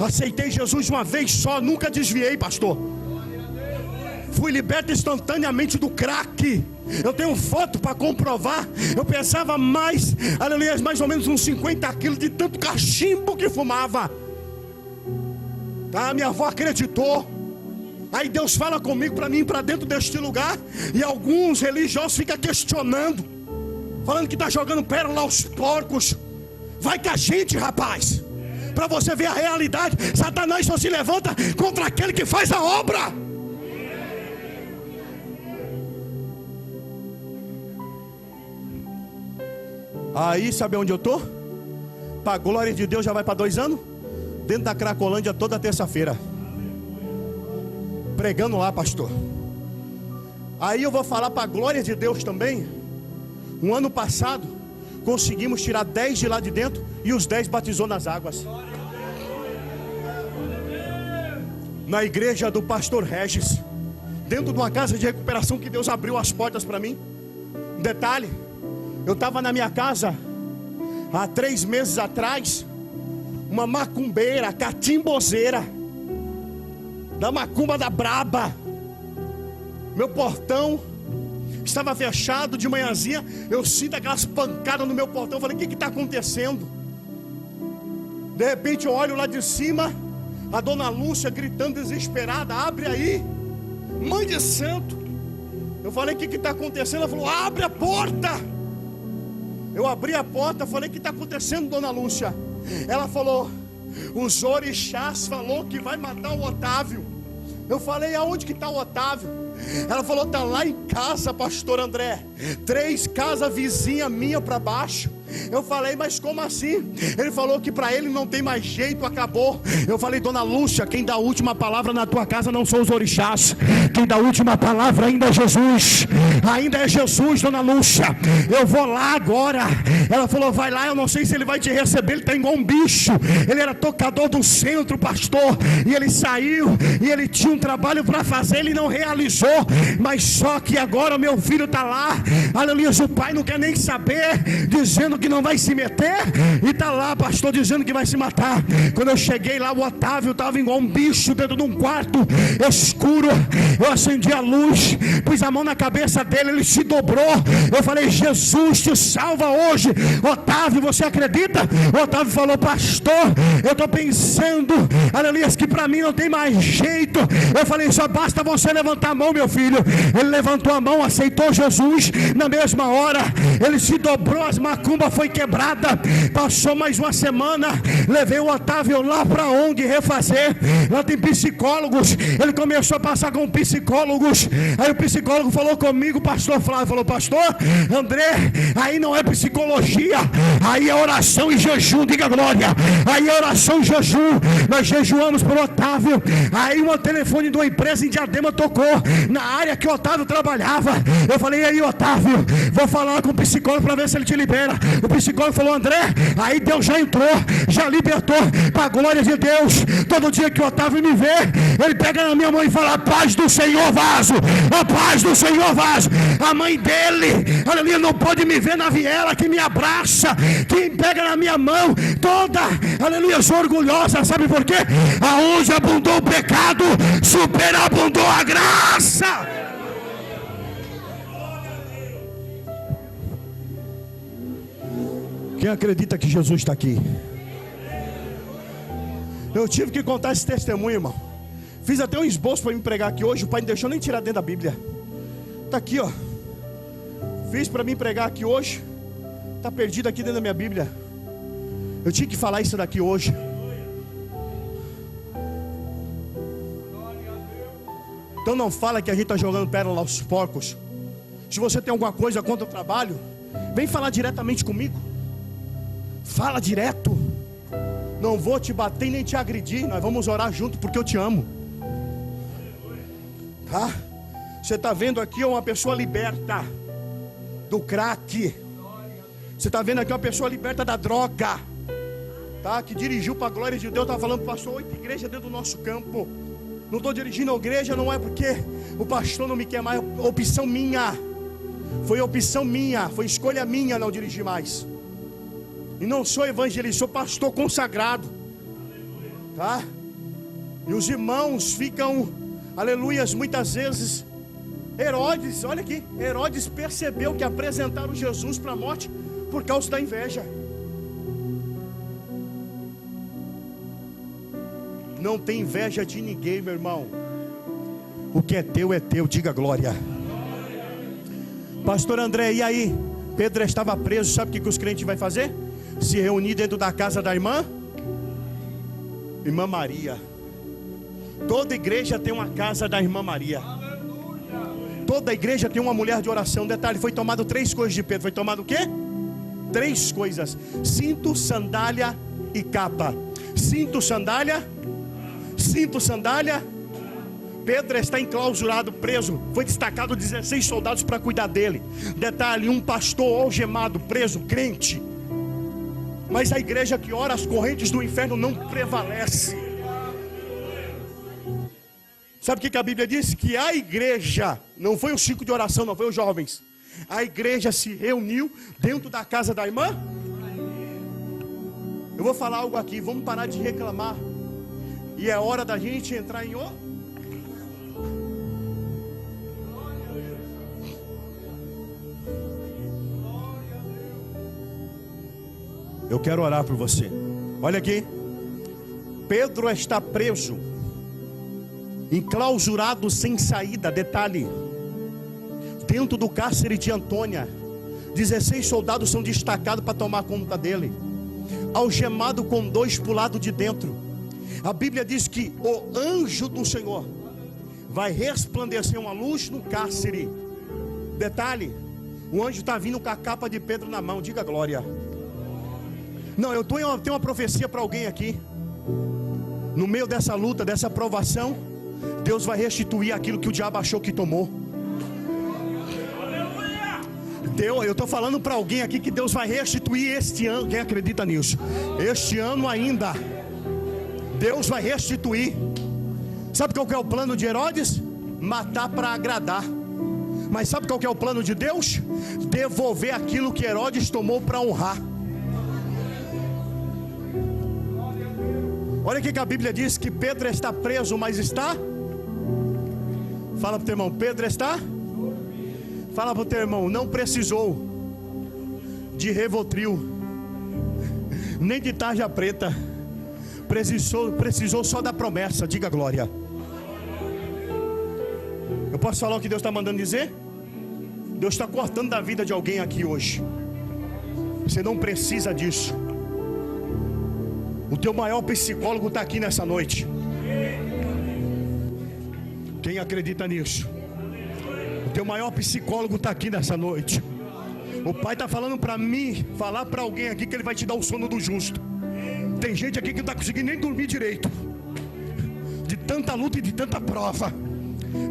Aceitei Jesus uma vez só, nunca desviei, pastor. Fui liberto instantaneamente do crack. Eu tenho foto para comprovar. Eu pesava mais, aleluia, mais ou menos uns 50 quilos de tanto cachimbo que fumava. Tá? Minha avó acreditou. Aí Deus fala comigo para mim ir para dentro deste lugar. E alguns religiosos ficam questionando, falando que está jogando pérola aos porcos. Vai com a gente, rapaz, para você ver a realidade. Satanás só se levanta contra aquele que faz a obra. Aí sabe onde eu estou? Para a glória de Deus já vai para 2 anos. Dentro da Cracolândia toda terça-feira, pregando lá, pastor. Aí eu vou falar para a glória de Deus também. Um ano passado conseguimos tirar 10 de lá de dentro, e os 10 batizou nas águas. Na igreja do pastor Regis, dentro de uma casa de recuperação que Deus abriu as portas para mim. Detalhe, eu estava na minha casa há 3 meses atrás. Uma macumbeira, catimbozeira, da macumba da braba. Meu portão estava fechado. De manhãzinha eu sinto aquelas pancadas no meu portão. Eu falei, o que está acontecendo? De repente eu olho lá de cima, a dona Lúcia gritando desesperada, abre aí, mãe de santo. Eu falei, o que está acontecendo? Ela falou, abre a porta. Eu abri a porta, falei, o que está acontecendo, dona Lúcia? Ela falou, os orixás falou que vai matar o Otávio. Eu falei, aonde que está o Otávio? Ela falou, está lá em casa, pastor André. 3 casas vizinhas minha para baixo. Eu falei, mas como assim? Ele falou que para ele não tem mais jeito, acabou. Eu falei, dona Lúcia, quem dá a última palavra na tua casa não são os orixás. Quem dá a última palavra ainda é Jesus. Ainda é Jesus, dona Lúcia. Eu vou lá agora. Ela falou, vai lá, eu não sei se ele vai te receber. Ele está igual um bicho. Ele era tocador do centro, pastor. E ele saiu, e ele tinha um trabalho para fazer, ele não realizou. Mas só que agora meu filho está lá, aleluia, o pai não quer nem saber, dizendo que não vai se meter, e está lá, pastor, dizendo que vai se matar. Quando eu cheguei lá, o Otávio estava igual um bicho dentro de um quarto escuro. Eu acendi a luz, pus a mão na cabeça dele, ele se dobrou. Eu falei, Jesus te salva hoje. Otávio, você acredita? O Otávio falou, pastor, eu estou pensando, aleluia, que para mim não tem mais jeito. Eu falei, só basta você levantar a mão, meu filho. Ele levantou a mão, aceitou Jesus. Na mesma hora ele se dobrou, as macumbas foi quebrada. Passou mais uma semana, levei o Otávio lá para a ONG refazer. Lá tem psicólogos. Ele começou a passar com psicólogos. Aí o psicólogo falou comigo, pastor Flávio, falou, pastor André, aí não é psicologia, aí é oração e jejum, diga glória. Aí é oração e jejum. Nós jejuamos por Otávio. Aí um telefone de uma empresa em Diadema tocou na área que o Otávio trabalhava. Eu falei, aí Otávio, vou falar com o psicólogo para ver se ele te libera. O psicólogo falou, André, aí Deus já entrou, já libertou, para a glória de Deus. Todo dia que o Otávio me vê, ele pega na minha mão e fala, a paz do Senhor vaso, a paz do Senhor vaso. A mãe dele, aleluia, não pode me ver na viela, que me abraça, que pega na minha mão, toda, aleluia, orgulhosa. Sabe por quê? Aonde abundou o pecado, superabundou a graça. Quem acredita que Jesus está aqui? Eu tive que contar esse testemunho, irmão. Fiz até um esboço para me pregar aqui hoje. O pai não deixou nem tirar dentro da Bíblia. Está aqui, ó. Fiz para mim pregar aqui hoje. Está perdido aqui dentro da minha Bíblia. Eu tinha que falar isso daqui hoje. Então não fala que a gente está jogando pérola aos porcos. Se você tem alguma coisa contra o trabalho, vem falar diretamente comigo. Fala direto. Não vou te bater nem te agredir. Nós vamos orar junto porque eu te amo. Tá? Você está vendo aqui uma pessoa liberta do crack. Você está vendo aqui uma pessoa liberta da droga. Tá? Que dirigiu para a glória de Deus. Estava falando, pastor, 8 igrejas dentro do nosso campo. Não estou dirigindo a igreja, não é porque o pastor não me quer mais. Opção minha. Foi opção minha. Foi escolha minha não dirigir mais. E não sou evangelista, sou pastor consagrado. Tá? E os irmãos ficam, aleluias, muitas vezes Herodes, olha aqui, Herodes percebeu que apresentaram Jesus para a morte por causa da inveja. Não tem inveja de ninguém, meu irmão. O que é teu, diga glória. Pastor André, e aí? Pedro estava preso, sabe o que os crentes vão fazer? Se reunir dentro da casa da irmã Maria. Toda igreja tem uma casa da irmã Maria. Toda igreja tem uma mulher de oração. Detalhe, foi tomado 3 coisas de Pedro. Foi tomado o quê? 3 coisas: cinto, sandália e capa. Cinto, sandália. Pedro está enclausurado, preso. Foi destacado 16 soldados para cuidar dele. Detalhe, um pastor algemado, preso, crente. Mas a igreja que ora, as correntes do inferno não prevalecem. Sabe o que a Bíblia diz? Que a igreja, não foi o ciclo de oração, não foi os jovens. A igreja se reuniu dentro da casa da irmã. Eu vou falar algo aqui, vamos parar de reclamar. E é hora da gente entrar em Eu quero orar por você. Olha aqui. Pedro está preso, enclausurado sem saída. Detalhe, dentro do cárcere de Antônia, 16 soldados são destacados para tomar conta dele, algemado com 2 para o lado de dentro. A Bíblia diz que o anjo do Senhor vai resplandecer uma luz no cárcere. Detalhe, o anjo está vindo com a capa de Pedro na mão, diga glória. Não, tenho uma profecia para alguém aqui. No meio dessa luta, dessa provação, Deus vai restituir aquilo que o diabo achou que tomou. Eu estou falando para alguém aqui que Deus vai restituir este ano. Quem acredita nisso? Este ano ainda Deus vai restituir. Sabe qual que é o plano de Herodes? Matar para agradar. Mas sabe qual que é o plano de Deus? Devolver aquilo que Herodes tomou para honrar. Olha aqui que a Bíblia diz que Pedro está preso, mas está... Fala para o teu irmão, Pedro está... Fala para o teu irmão, não precisou de Rivotril, nem de tarja preta. Precisou só da promessa, diga glória. Eu posso falar o que Deus está mandando dizer? Deus está cortando da vida de alguém aqui hoje. Você não precisa disso. O teu maior psicólogo está aqui nessa noite. Quem acredita nisso? O teu maior psicólogo está aqui nessa noite. O Pai está falando para mim, falar para alguém aqui que Ele vai te dar o sono do justo. Tem gente aqui que não está conseguindo nem dormir direito, de tanta luta e de tanta prova.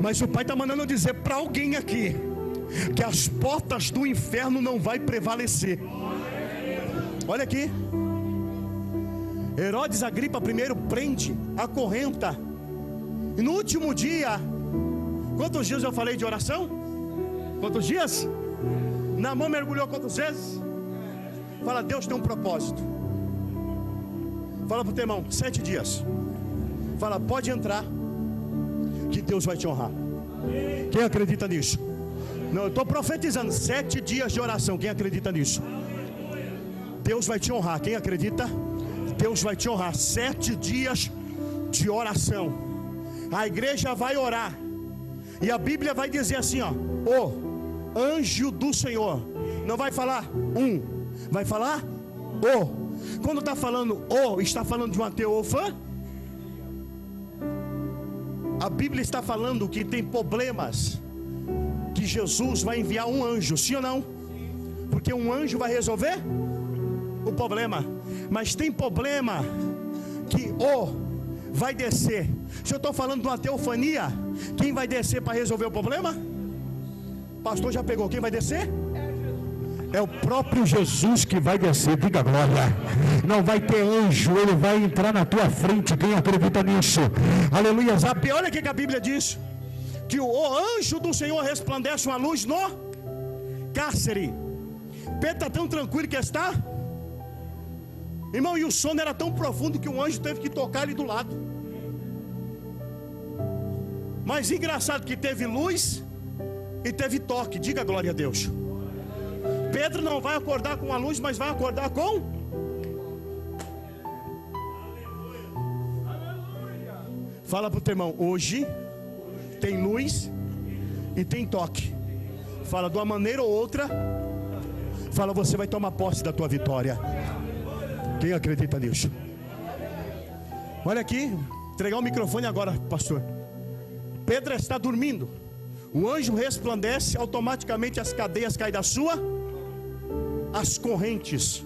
Mas o Pai está mandando dizer para alguém aqui que as portas do inferno não vai prevalecer. Olha aqui. Herodes Agripa I prende, acorrenta. E no último dia, quantos dias eu falei de oração? Quantos dias? Naamã mergulhou quantas vezes? Fala, Deus tem um propósito. Fala para o teu irmão, 7 dias. Fala, pode entrar, que Deus vai te honrar. Quem acredita nisso? Não, eu estou profetizando 7 dias de oração. Quem acredita nisso? Deus vai te honrar. Quem acredita? Deus vai te honrar. 7 dias de oração. A igreja vai orar. E a Bíblia vai dizer assim, ó: o anjo do Senhor. Não vai falar vai falar o. Quando está falando está falando de uma teofã. A Bíblia está falando que tem problemas que Jesus vai enviar um anjo, sim ou não? Porque um anjo vai resolver o problema. Mas tem problema que vai descer. Se eu estou falando de uma teofania, quem vai descer para resolver o problema? Pastor já pegou, quem vai descer? É o próprio Jesus que vai descer, diga glória. Não vai ter anjo, ele vai entrar na tua frente. Quem acredita nisso? Aleluia. Olha o que a Bíblia diz: que o anjo do Senhor resplandece uma luz no cárcere. Pedro está tão tranquilo que está, irmão, e o sono era tão profundo que um anjo teve que tocar ali do lado. Mas engraçado que teve luz e teve toque. Diga glória a Deus. Pedro não vai acordar com a luz, mas vai acordar com... Fala para o teu irmão, hoje tem luz e tem toque. Fala, de uma maneira ou outra, fala, você vai tomar posse da tua vitória. Quem acredita nisso? Olha aqui, entregar o microfone agora, pastor. Pedro está dormindo. O anjo resplandece, automaticamente as cadeias caem da sua. As correntes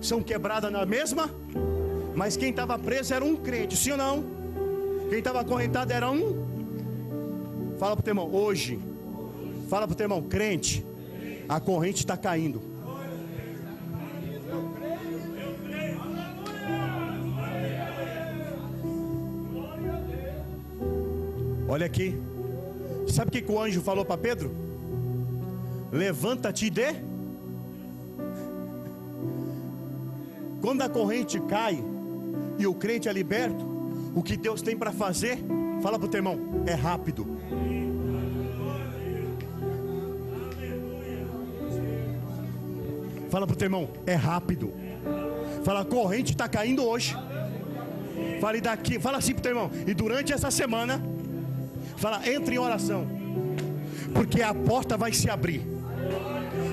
são quebradas na mesma. Mas quem estava preso era um crente, sim ou não? Quem estava acorrentado era um. Fala para o teu irmão, hoje. Fala para o teu irmão, crente, a corrente está caindo. Olha aqui. Sabe o que o anjo falou para Pedro? Levanta-te de... Quando a corrente cai e o crente é liberto, o que Deus tem para fazer, fala para o teu irmão, é rápido. Fala para o teu irmão, é rápido. Fala, a corrente está caindo hoje. Fala, e daqui, fala assim para o teu irmão, e durante essa semana, fala, entre em oração, porque a porta vai se abrir.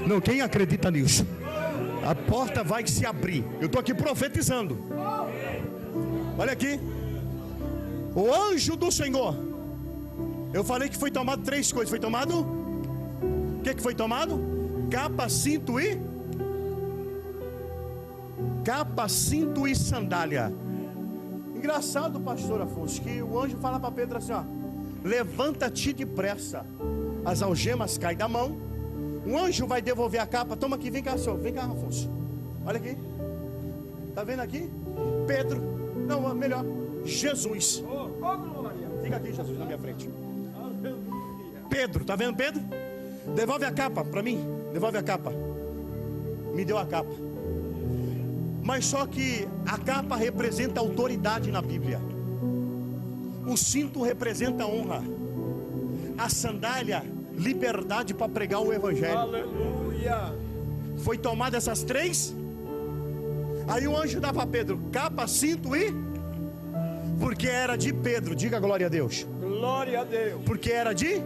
Não, quem acredita nisso? A porta vai se abrir. Eu estou aqui profetizando. Olha aqui. O anjo do Senhor. Eu falei que foi tomado 3 coisas. Foi tomado? O que foi tomado? Capa, cinto e... Capa, cinto e sandália. Engraçado, pastor Afonso, que o anjo fala para Pedro assim, ó, levanta-te depressa. As algemas caem da mão. Um anjo vai devolver a capa. Toma aqui, vem cá, senhor. Vem cá, Afonso. Olha aqui. Tá vendo aqui? Pedro. Não, melhor. Jesus. Fica aqui, Jesus, na minha frente. Pedro, tá vendo Pedro? Devolve a capa para mim. Devolve a capa. Me deu a capa. Mas só que a capa representa autoridade na Bíblia. O cinto representa honra. A sandália, liberdade para pregar o evangelho. Aleluia. Foi tomada essas 3. Aí o anjo dá para Pedro capa, cinto e... Porque era de Pedro. Diga glória a Deus. Glória a Deus. Porque era de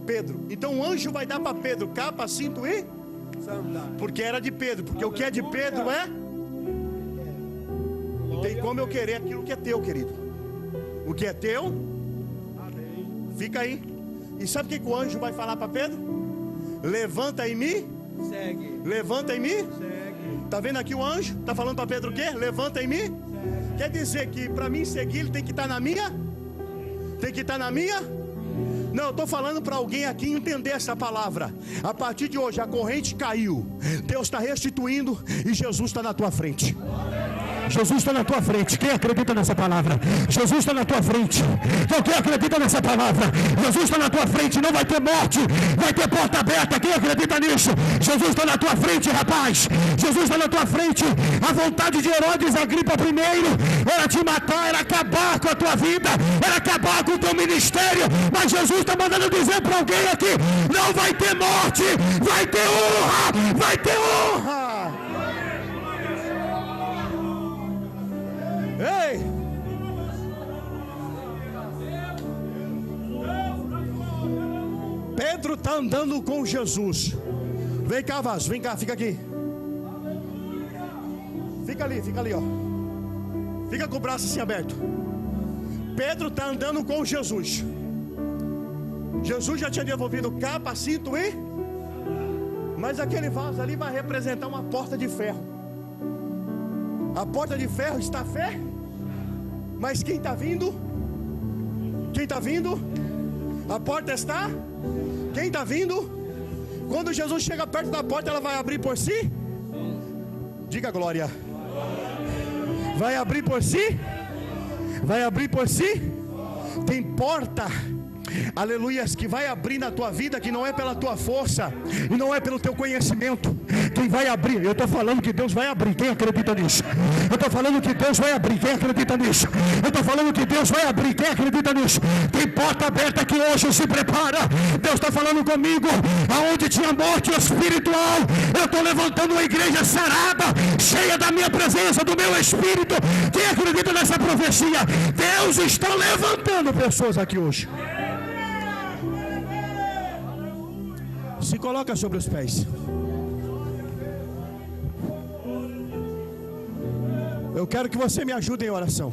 Pedro. Então o anjo vai dar para Pedro capa, cinto e... Porque era de Pedro. Porque o que é de Pedro é... Não tem como eu querer aquilo que é teu, querido. O que é teu, fica aí. E sabe o que o anjo vai falar para Pedro? Levanta e me segue. Levanta e me segue. Tá vendo aqui o anjo? Tá falando para Pedro o quê? Levanta e me segue. Quer dizer que para mim seguir ele tem que estar na minha? Tem que estar na minha? Não, eu estou falando para alguém aqui entender essa palavra. A partir de hoje a corrente caiu. Deus está restituindo e Jesus está na tua frente. Jesus está na tua frente. Quem acredita nessa palavra? Jesus está na tua frente. Então quem acredita nessa palavra? Jesus está na tua frente. Não vai ter morte, vai ter porta aberta. Quem acredita nisso? Jesus está na tua frente, rapaz. Jesus está na tua frente. A vontade de Herodes Agripa I era te matar, era acabar com a tua vida, era acabar com o teu ministério. Mas Jesus está mandando dizer para alguém aqui: não vai ter morte, vai ter honra, vai ter honra. Ei! Pedro está andando com Jesus. Vem cá, Vaso, vem cá, fica aqui. Fica ali, ó. Fica com o braço assim aberto. Pedro está andando com Jesus. Jesus já tinha devolvido capa, cinto e... Mas aquele vaso ali vai representar uma porta de ferro. A porta de ferro está fé. Mas quem está vindo? Quem está vindo? A porta está? Quem está vindo? Quando Jesus chega perto da porta, ela vai abrir por si? Diga glória. Vai abrir por si? Vai abrir por si? Tem porta, aleluias, que vai abrir na tua vida, que não é pela tua força e não é pelo teu conhecimento, que Quem vai abrir? Eu estou falando que Deus vai abrir. Quem acredita nisso? Eu estou falando que Deus vai abrir. Quem acredita nisso? Eu estou falando que Deus vai abrir. Quem acredita nisso? Tem porta aberta que hoje se prepara. Deus está falando comigo. Aonde tinha morte espiritual, eu estou levantando uma igreja sarada, cheia da minha presença, do meu espírito. Quem acredita nessa profecia? Deus está levantando pessoas aqui hoje. Se coloca sobre os pés. Eu quero que você me ajude em oração.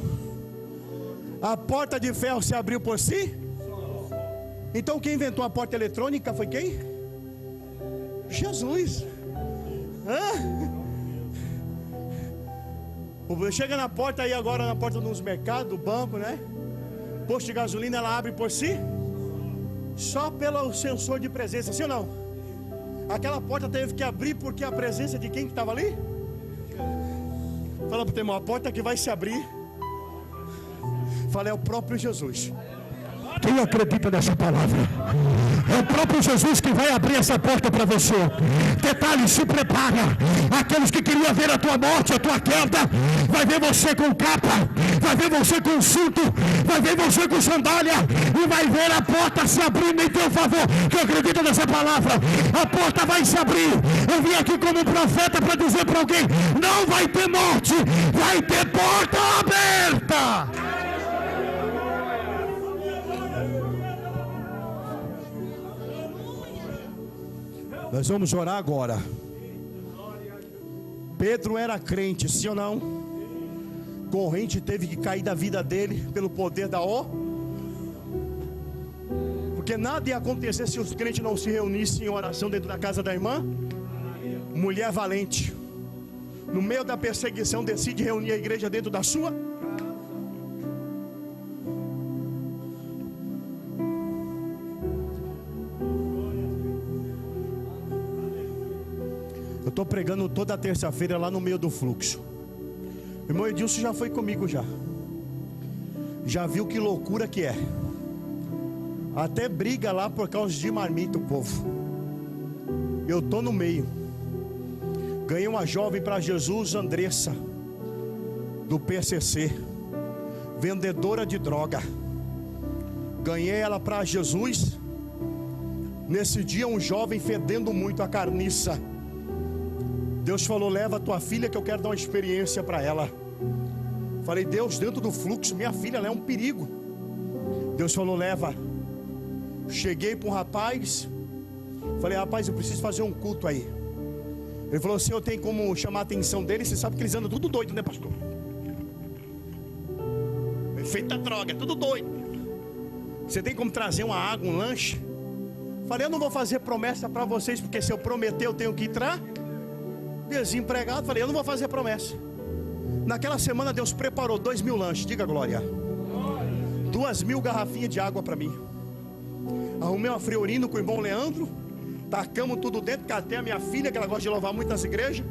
A porta de ferro se abriu por si? Então quem inventou a porta eletrônica foi quem? Jesus. Chega na porta aí agora, na porta dos mercados, do banco, né? Posto de gasolina, ela abre por si? Só pelo sensor de presença, sim ou não? Aquela porta teve que abrir porque a presença de quem que estava ali? Fala para o teu irmão, a porta que vai se abrir, fala, é o próprio Jesus. Quem acredita nessa palavra? É o próprio Jesus que vai abrir essa porta para você. Detalhe, se prepara. Aqueles que queriam ver a tua morte, a tua queda, vai ver você com capa, vai ver você com cinto, vai ver você com sandália, e vai ver a porta se abrindo em teu favor. Quem acredita nessa palavra? A porta vai se abrir. Eu vim aqui como profeta para dizer para alguém: não vai ter morte, vai ter porta aberta. Nós vamos orar agora. Pedro era crente, sim ou não? Corrente teve que cair da vida dele pelo poder da porque nada ia acontecer se os crentes não se reunissem em oração dentro da casa da irmã. Mulher valente, no meio da perseguição, decide reunir a igreja dentro da sua. Eu estou pregando toda terça-feira lá no meio do fluxo. O irmão Edilson já foi comigo já viu que loucura que é. Até briga lá por causa de marmita o povo. Eu estou no meio. Ganhei uma jovem para Jesus, Andressa, do PCC, vendedora de droga. Ganhei ela para Jesus. Nesse dia um jovem fedendo muito a carniça. Deus falou: leva a tua filha que eu quero dar uma experiência para ela. Falei: Deus, dentro do fluxo, minha filha, ela é um perigo. Deus falou: leva. Cheguei para um rapaz. Falei: rapaz, eu preciso fazer um culto aí. Ele falou assim: eu tenho como chamar a atenção dele. Você sabe que eles andam tudo doido, né, pastor? Feita droga, tudo doido. Você tem como trazer uma água, um lanche? Falei: eu não vou fazer promessa para vocês, porque se eu prometer eu tenho que entrar desempregado. Falei: eu não vou fazer promessa. Naquela semana Deus preparou 2.000 lanches, diga glória. 2.000 garrafinhas de água para mim. Arrumei uma friorina com o irmão Leandro, tacamos tudo dentro, catei a minha filha, que ela gosta de louvar muito nas igrejas.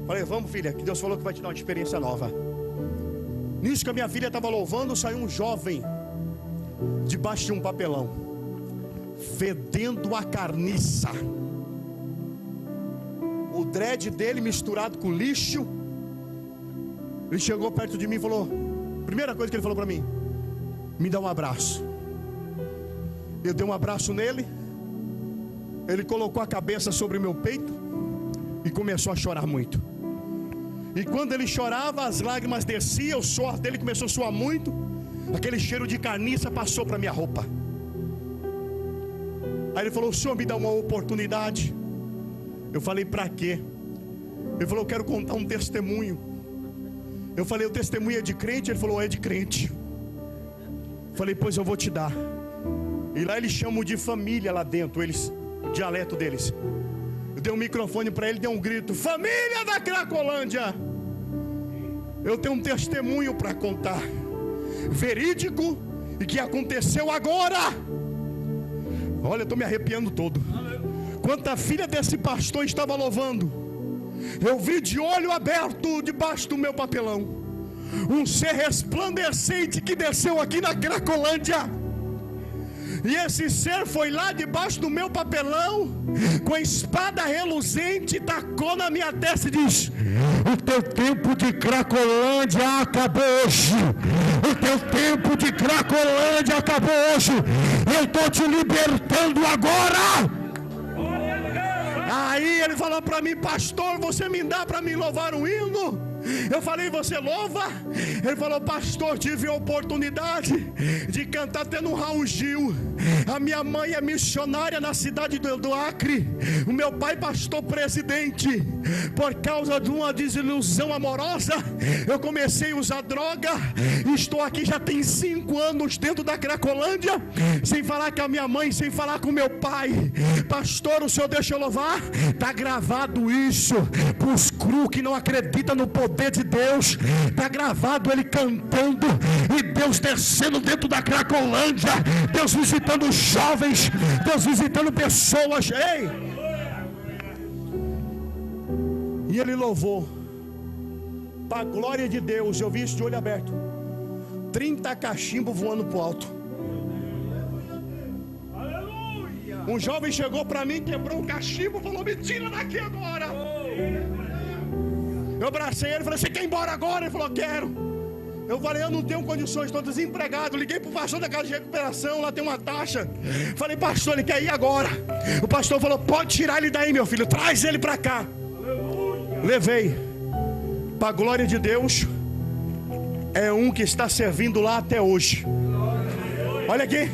Falei: vamos, filha, que Deus falou que vai te dar uma experiência nova. Nisso que a minha filha estava louvando, saiu um jovem debaixo de um papelão, fedendo a carniça. O dread dele misturado com lixo. Ele chegou perto de mim e falou: primeira coisa que ele falou para mim: me dá um abraço. Eu dei um abraço nele. Ele colocou a cabeça sobre o meu peito e começou a chorar muito. E quando ele chorava, as lágrimas desciam, o suor dele começou a suar muito. Aquele cheiro de carniça passou para minha roupa. Aí ele falou: o senhor me dá uma oportunidade? Eu falei: para quê? Ele falou: eu quero contar um testemunho. Eu falei: o testemunho é de crente? Ele falou: é de crente. Eu falei: pois eu vou te dar. E lá eles chamam de família lá dentro, eles, o dialeto deles. Eu dei um microfone para ele, dei um grito: família da Cracolândia, eu tenho um testemunho para contar, verídico, e que aconteceu agora. Olha, eu estou me arrepiando todo. Quando a filha desse pastor estava louvando, eu vi de olho aberto debaixo do meu papelão um ser resplandecente que desceu aqui na Cracolândia. E esse ser foi lá debaixo do meu papelão, com a espada reluzente, tacou na minha testa e diz: o teu tempo de Cracolândia acabou hoje. O teu tempo de Cracolândia acabou hoje. Eu estou te libertando agora. Aí ele falou para mim: pastor, você me dá para me louvar um hino? Eu falei: você louva? Ele falou: pastor, tive a oportunidade de cantar até no Raul Gil. A minha mãe é missionária na cidade do Acre. O meu pai pastor presidente. Por causa de uma desilusão amorosa, eu comecei a usar droga. Estou aqui já tem 5 anos dentro da Cracolândia, sem falar com a minha mãe, sem falar com meu pai. Pastor, o senhor deixa eu louvar? Está gravado isso para os cru que não acreditam no poder de Deus. Está gravado ele cantando e Deus descendo dentro da Cracolândia, Deus visitando jovens, Deus visitando pessoas. Ei! E ele louvou para a glória de Deus. Eu vi isso de olho aberto. 30 cachimbos voando para o alto. Um jovem chegou para mim, quebrou um cachimbo, falou: me tira daqui agora. Eu abracei ele e falei: você quer ir embora agora? Ele falou: quero. Eu falei: eu não tenho condições, estou desempregado. Liguei para o pastor da casa de recuperação, lá tem uma taxa. Falei: pastor, ele quer ir agora. O pastor falou: pode tirar ele daí, meu filho, traz ele para cá. Levei. Para a glória de Deus, é um que está servindo lá até hoje. Olha aqui.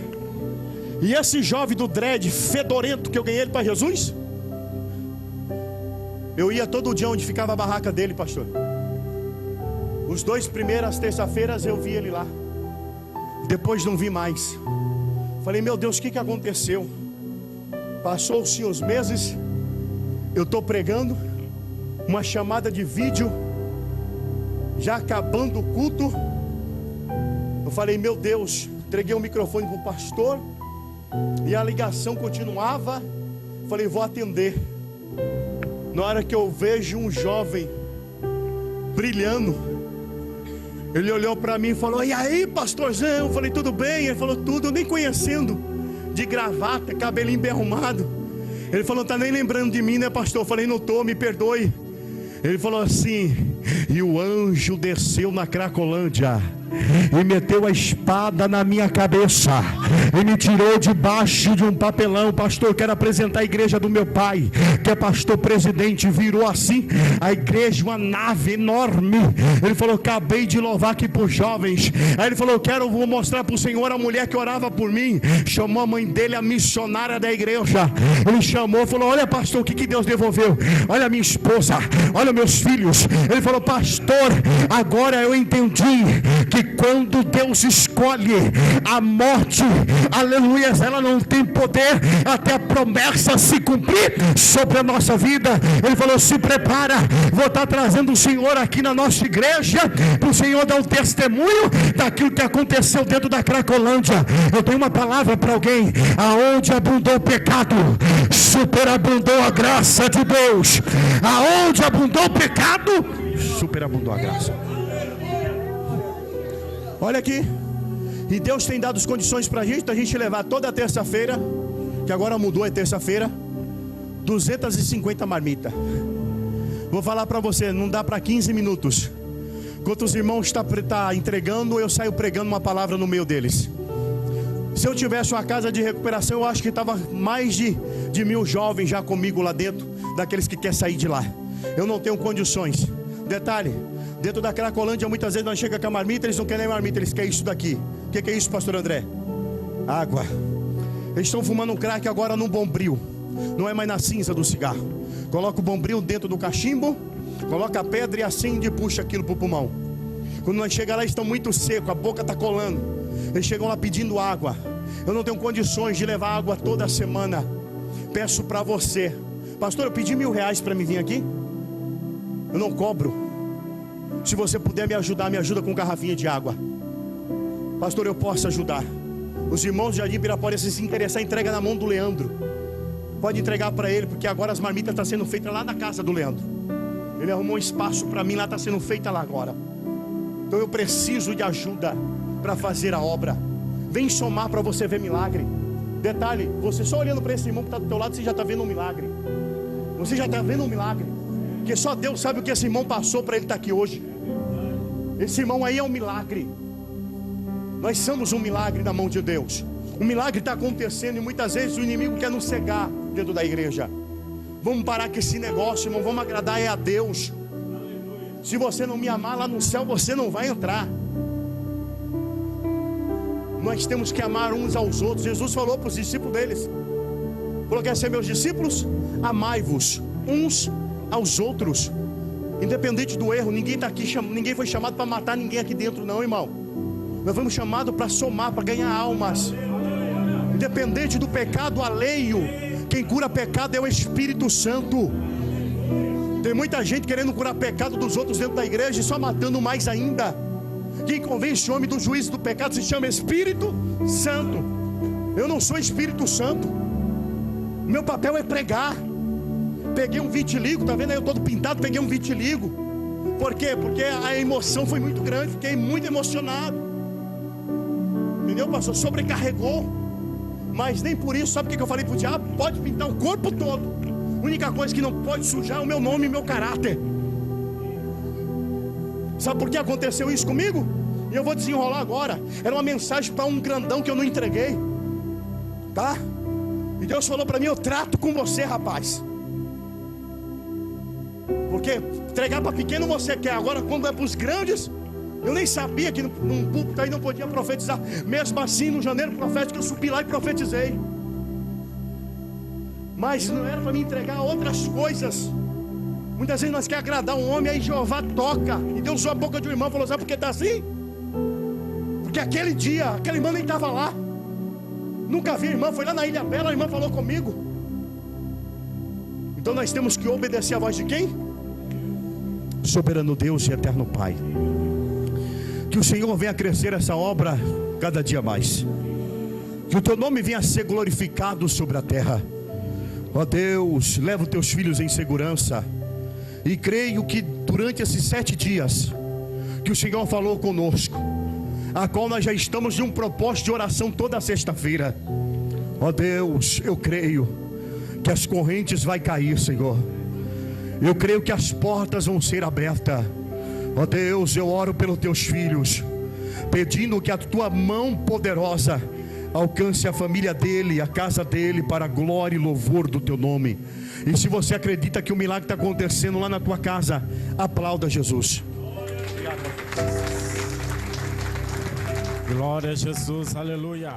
E esse jovem do dread fedorento que eu ganhei ele para Jesus, eu ia todo dia onde ficava a barraca dele, pastor. Os 2 primeiras terça-feiras eu vi ele lá. Depois não vi mais. Falei: meu Deus, o que aconteceu? Passou-se os meses, eu estou pregando, uma chamada de vídeo, já acabando o culto. Eu falei: meu Deus, entreguei o microfone para o pastor e a ligação continuava. Falei: vou atender. Na hora que eu vejo um jovem brilhando, ele olhou para mim e falou: e aí, pastorzão? Eu falei: tudo bem? Ele falou: tudo. Eu nem conhecendo, de gravata, cabelinho bem arrumado. Ele falou: tá nem lembrando de mim, né, pastor? Eu falei: não tô, me perdoe. Ele falou assim: e o anjo desceu na Cracolândia e meteu a espada na minha cabeça e me tirou debaixo de um papelão. Pastor, quero apresentar a igreja do meu pai, que é pastor presidente. Virou assim a igreja, uma nave enorme. Ele falou: acabei de louvar aqui por jovens. Aí ele falou: vou mostrar para o senhor a mulher que orava por mim. Chamou a mãe dele, a missionária da igreja. Ele chamou, falou: olha, pastor, o que Deus devolveu? Olha a minha esposa, olha meus filhos. Ele falou: pastor, agora eu entendi que quando Deus escolhe a morte, aleluia, ela não tem poder até a promessa se cumprir sobre a nossa vida. Ele falou: se prepara, vou estar trazendo o Senhor aqui na nossa igreja, para o Senhor dar um testemunho daquilo que aconteceu dentro da Cracolândia. Eu tenho uma palavra para alguém: aonde abundou o pecado, superabundou a graça de Deus. Aonde abundou o pecado, superabundou a graça. Olha aqui. E Deus tem dado as condições para a gente levar toda terça-feira, que agora mudou, é terça-feira, 250 marmitas. Vou falar para você, não dá para 15 minutos. Enquanto os irmãos estão entregando, eu saio pregando uma palavra no meio deles. Se eu tivesse uma casa de recuperação, eu acho que estava mais de 1.000 jovens já comigo lá dentro, daqueles que querem sair de lá. Eu não tenho condições. Detalhe, dentro da Cracolândia muitas vezes nós chegamos com a marmita, eles não querem marmita, eles querem isso daqui. O que é isso, pastor André? Água. Eles estão fumando um crack agora num bombril, não é mais na cinza do cigarro. Coloca o bombril dentro do cachimbo, coloca a pedra e acende e puxa aquilo para o pulmão. Quando nós chegamos lá, eles estão muito secos, a boca está colando. Eles chegam lá pedindo água. Eu não tenho condições de levar água toda semana. Peço para você: pastor, eu pedi R$1.000 para me vir aqui. Eu não cobro. Se você puder me ajudar, me ajuda com garrafinha de água. Pastor, eu posso ajudar. Os irmãos de Jardim Ibirapuera, se interessar, entrega na mão do Leandro. Pode entregar para ele, porque agora as marmitas estão sendo feitas lá na casa do Leandro. Ele arrumou um espaço para mim, lá está sendo feita lá agora. Então eu preciso de ajuda para fazer a obra. Vem somar para você ver milagre. Detalhe, você só olhando para esse irmão que está do teu lado, você já está vendo um milagre. Você já está vendo um milagre. Porque só Deus sabe o que esse irmão passou para ele estar aqui hoje. Esse irmão aí é um milagre. Nós somos um milagre na mão de Deus. O milagre está acontecendo e muitas vezes o inimigo quer nos cegar dentro da igreja. Vamos parar com esse negócio, irmão. Vamos agradar a Deus. Se você não me amar lá no céu, você não vai entrar. Nós temos que amar uns aos outros. Jesus falou para os discípulos deles: falou: quer ser meus discípulos? Amai-vos uns aos outros. Independente do erro, ninguém está aqui, ninguém foi chamado para matar ninguém aqui dentro, não, irmão. Nós fomos chamados para somar, para ganhar almas. Independente do pecado alheio, quem cura pecado é o Espírito Santo. Tem muita gente querendo curar pecado dos outros dentro da igreja e só matando mais ainda. Quem convence o homem do juízo do pecado se chama Espírito Santo. Eu não sou Espírito Santo. Meu papel é pregar. Peguei um vitiligo, tá vendo aí eu todo pintado, peguei um vitiligo. Por quê? Porque a emoção foi muito grande, fiquei muito emocionado. Entendeu, pastor? Sobrecarregou. Mas nem por isso, sabe o que eu falei pro diabo? Pode pintar o corpo todo. A única coisa que não pode sujar é o meu nome e o meu caráter. Sabe por que aconteceu isso comigo? E eu vou desenrolar agora. Era uma mensagem para um grandão que eu não entreguei, tá? E Deus falou para mim: eu trato com você, rapaz. Porque entregar para pequeno você quer. Agora quando é para os grandes, eu nem sabia que num púlpito aí não podia profetizar. Mesmo assim, no janeiro profético eu subi lá e profetizei. Mas não era para me entregar a outras coisas. Muitas vezes nós queremos agradar um homem, aí Jeová toca. E Deus usou a boca de um irmão e falou: sabe por que está assim? Porque aquele dia, aquele irmão nem estava lá. Nunca vi a irmã, foi lá na Ilha Bela, a irmã falou comigo. Então nós temos que obedecer a voz de quem? Soberano Deus e eterno Pai. Que o Senhor venha crescer essa obra cada dia mais. Que o teu nome venha a ser glorificado sobre a terra. Ó Deus, leva os teus filhos em segurança. E creio que durante esses 7 dias que o Senhor falou conosco, a qual nós já estamos de um propósito de oração toda sexta-feira. Ó Deus, eu creio que as correntes vão cair, Senhor. Eu creio que as portas vão ser abertas. Ó Deus, eu oro pelos teus filhos, pedindo que a tua mão poderosa alcance a família dele, a casa dele, para a glória e louvor do teu nome. E se você acredita que o milagre está acontecendo lá na tua casa, aplauda Jesus. Glória a Jesus, aleluia.